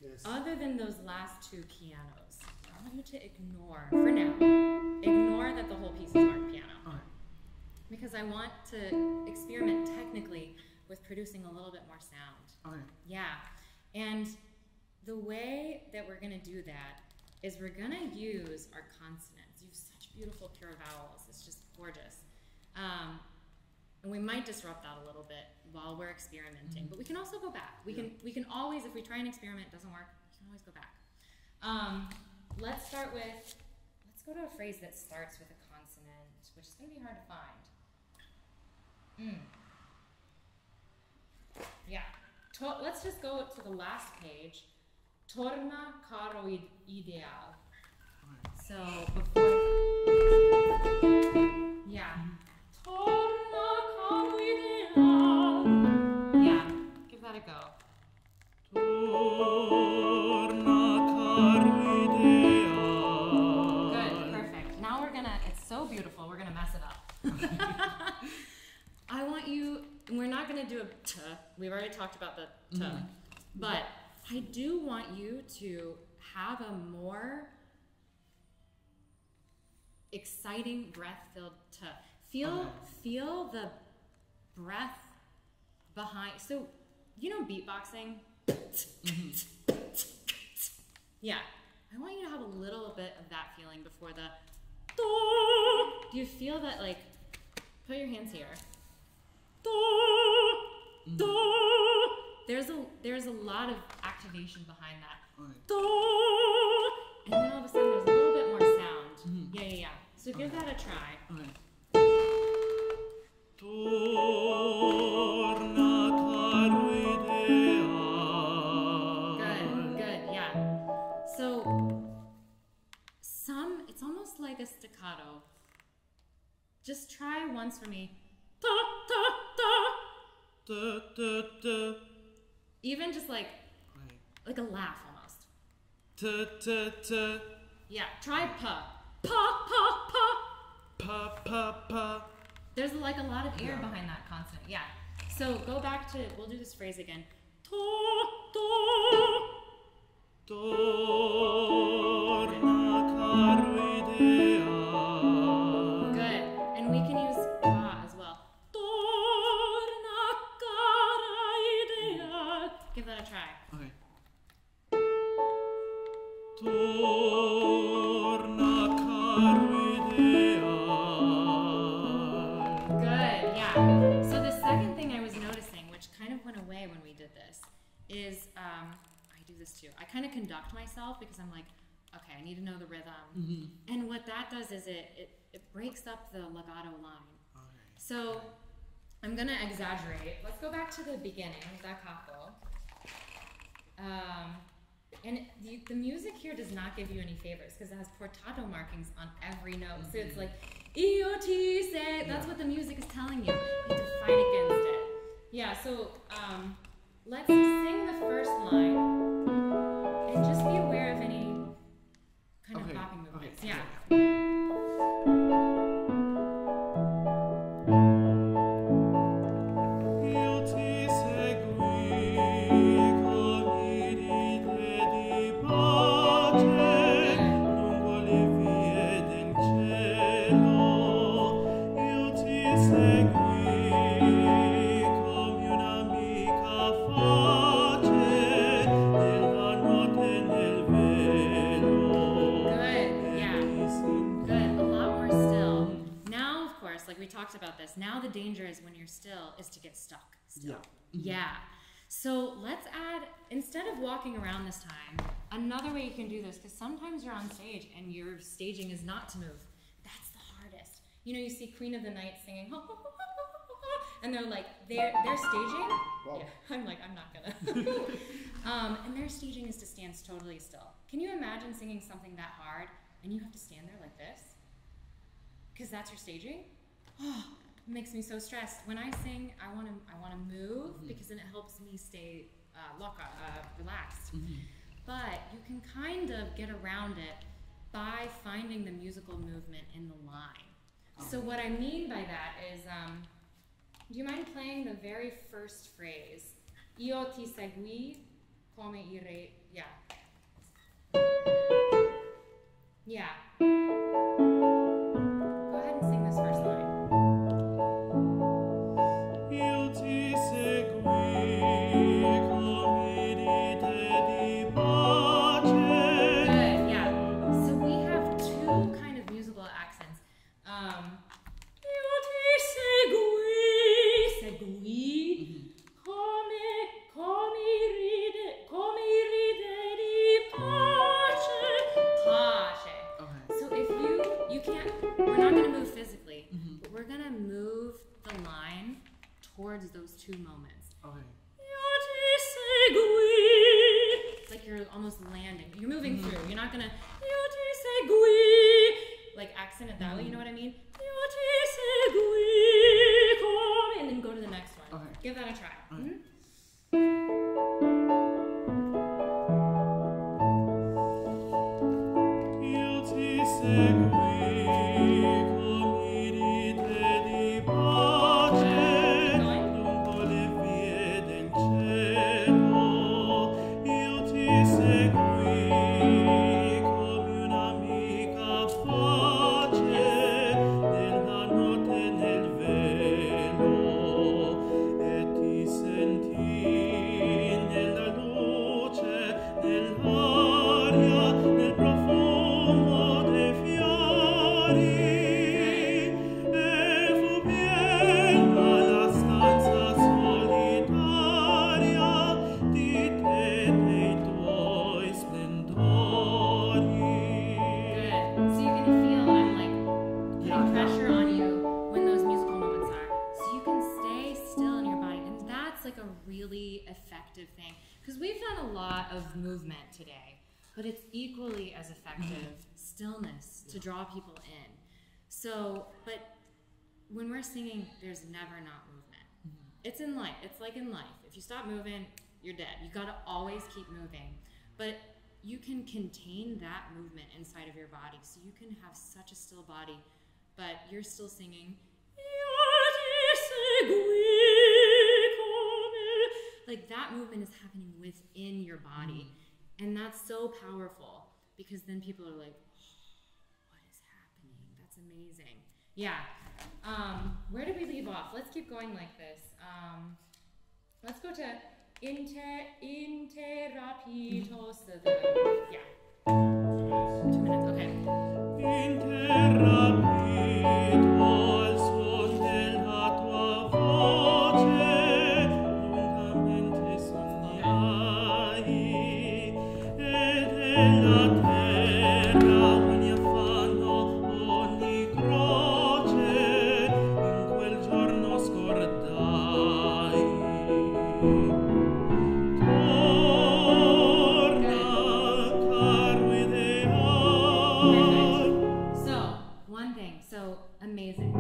Yes. Other than those last two pianos, I want you to ignore, for now, ignore that the whole piece is marked piano. Alright. because I want to experiment technically with producing a little bit more sound. Okay. Yeah, and the way that we're gonna do that is we're gonna use our consonants. You have such beautiful pure vowels. It's just gorgeous. And we might disrupt that a little bit while we're experimenting, but we can also go back. We can always, if we try an experiment, it doesn't work, we can always go back. Let's go to a phrase that starts with a consonant, which is gonna be hard to find. Yeah, let's just go to the last page. Torna caro ideale. So before, yeah. Torna caro ideale. Yeah, give that a go. Torna caro ideale. Good, perfect. Now it's so beautiful, we're gonna mess it up. I want you, we're not gonna do a t, we've already talked about the t, but I do want you to have a more exciting breath-filled t. Feel the breath behind. So, you know beatboxing? Yeah. I want you to have a little bit of that feeling before the do you feel that, like, put your hands here. There's a lot of activation behind that. And then all of a sudden there's a little bit more sound. Yeah. So give that a try. Torna caro ideale. Good, yeah. So it's almost like a staccato. Just try once for me. Even just like a laugh almost. Yeah, try pa. Pa. There's like a lot of air behind that consonant. Yeah. So go back to, we'll do this phrase again. Torna caro ideale. Good. And we can use pa as well. Torna cara ideale. Give that a try. Okay. Torna caro ideale. Good, yeah. So the second thing I was noticing, which kind of went away when we did this, is I do this too. I kind of conduct myself because I'm like, okay, I need to know the rhythm. And what that does is it breaks up the legato line. So I'm gonna exaggerate. Let's go back to the beginning, da capo. And the music here does not give you any favors because it has portato markings on every note. So it's like, io ti sei, that's what the music is telling you. You have to fight against it. Yeah, so let's sing the first line and just be aware of any kind of bopping movements. Yeah. Io ti seguì con i ride di pace lungo le vie del cielo. Io ti seguì come un'amica face nella notte nel velo. Good, yeah. Good, a lot more still. Now, of course, like we talked about this, now the danger is when you're still is to get stuck still. Yeah. So let's add, instead of walking around this time, another way you can do this, because sometimes you're on stage and your staging is not to move. That's the hardest. You know, you see Queen of the Night singing, and they're like, they're staging. Yeah, I'm like, I'm not gonna. And their staging is to stand totally still. Can you imagine singing something that hard and you have to stand there like this? Because that's your staging? Oh, it makes me so stressed. When I sing, I want to move because then it helps me stay relaxed. But you can kind of get around it by finding the musical movement in the line. So what I mean by that is, do you mind playing the very first phrase? Io ti seguì come i re. Yeah. Yeah. Go ahead and sing this first line. towards those two moments. Okay. It's like you're almost landing. You're moving through. You're not gonna like accent it that way. You know what I mean? And then go to the next one. Okay. Give that a try. Okay. Io ti seguì con i rite di pace lungo le vie del cielo. Io ti seguì come un'amica face nella notte nel velo e ti sentii nella luce, nell'aria, nel profumo dei fiori e fu piena la stanza solitaria di te e dei tuoi splendori. Good. So you're gonna feel I'm like putting pressure on you when those musical moments are. So you can stay still in your body, and that's like a really effective thing. Because we've done a lot of movement today, but it's equally as effective stillness to draw people in. So, but when we're singing, there's never not movement. It's in life. It's like in life. If you stop moving, you're dead. You gotta always keep moving. But you can contain that movement inside of your body, so you can have such a still body, but you're still singing. Like that movement is happening within your body, and that's so powerful because then people are like, what is happening? That's amazing. Yeah. Where did we leave off? Let's keep going like this. Let's go to interrapitos. Yeah. 2 minutes. Okay. Interrapito al suon della tua voce, lungamente sognai, e della terra ogni affanno, ogni croce, in quel giorno scordai. Torna, caro ideale. So, one thing, so amazing.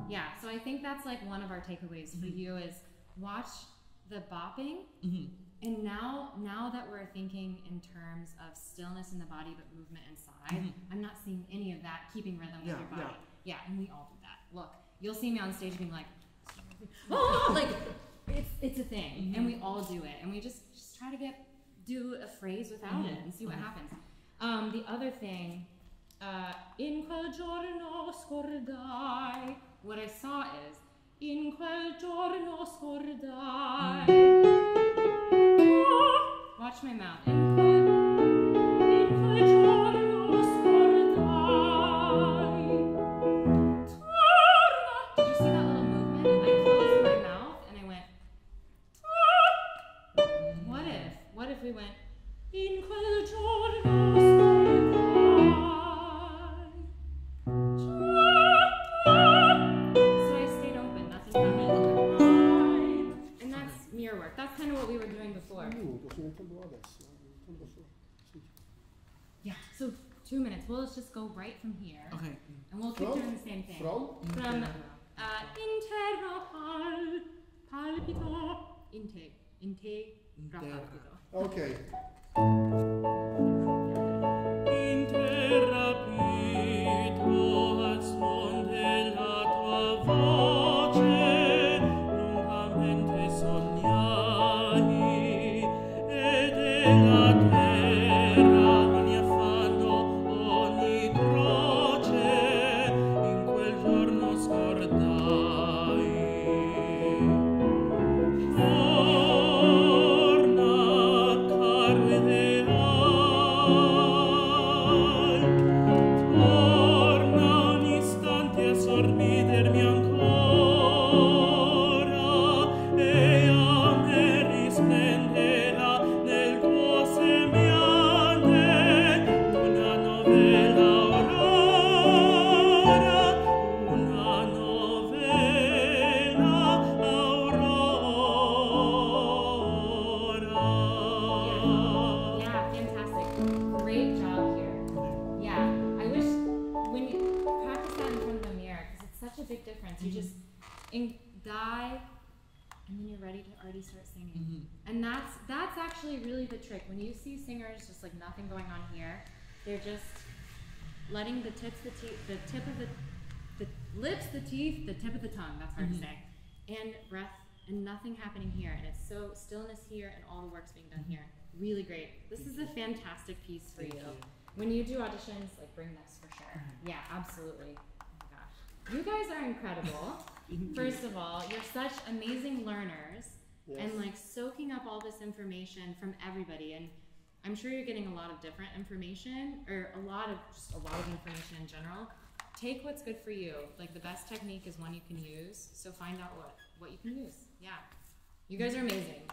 Yeah, so I think that's like one of our takeaways for you is watch the bopping. And now that we're thinking in terms of stillness in the body but movement inside, I'm not seeing any of that keeping rhythm with your body. Yeah, and we all do that. Look, you'll see me on stage being like, oh, like it's a thing, and we all do it, and we just try to do a phrase without it and see what happens. The other thing, in quel giorno scordai. What I saw is in quel giorno scordai. Watch my mouth. In quel giorno scordai. Did you see that little movement? I closed my mouth and I went. What if we went in quel giorno scordai. So I stayed open, nothing happened. And that's mirror work. That's kind of what we were doing before. Yeah, so 2 minutes. Well, let's just go right from here. Okay. And we'll keep doing the same thing. From interra palpito. Okay. Interrapito al suon della tua voce, lungamente sognai, e della terra ogni affanno, ogni croce, in quel giorno scordai. Torna, caro ideale, torna un istante a sorridermi ancora, e a me risplenderà nel tuo seme. and then you're ready to already start singing. And that's actually really the trick. When you see singers just like nothing going on here, they're just letting the tip of the lips, the teeth, the tip of the tongue, that's hard to say, and breath, and nothing happening here. And it's so stillness here and all the work's being done here. Really great. This is a fantastic piece for you. When you do auditions, like bring this for sure. Yeah, absolutely. Oh my gosh. You guys are incredible. First of all, you're such amazing learners and like soaking up all this information from everybody. And I'm sure you're getting a lot of different information, or a lot of information in general. Take what's good for you. Like the best technique is one you can use. So find out what you can use. Yeah. You guys are amazing.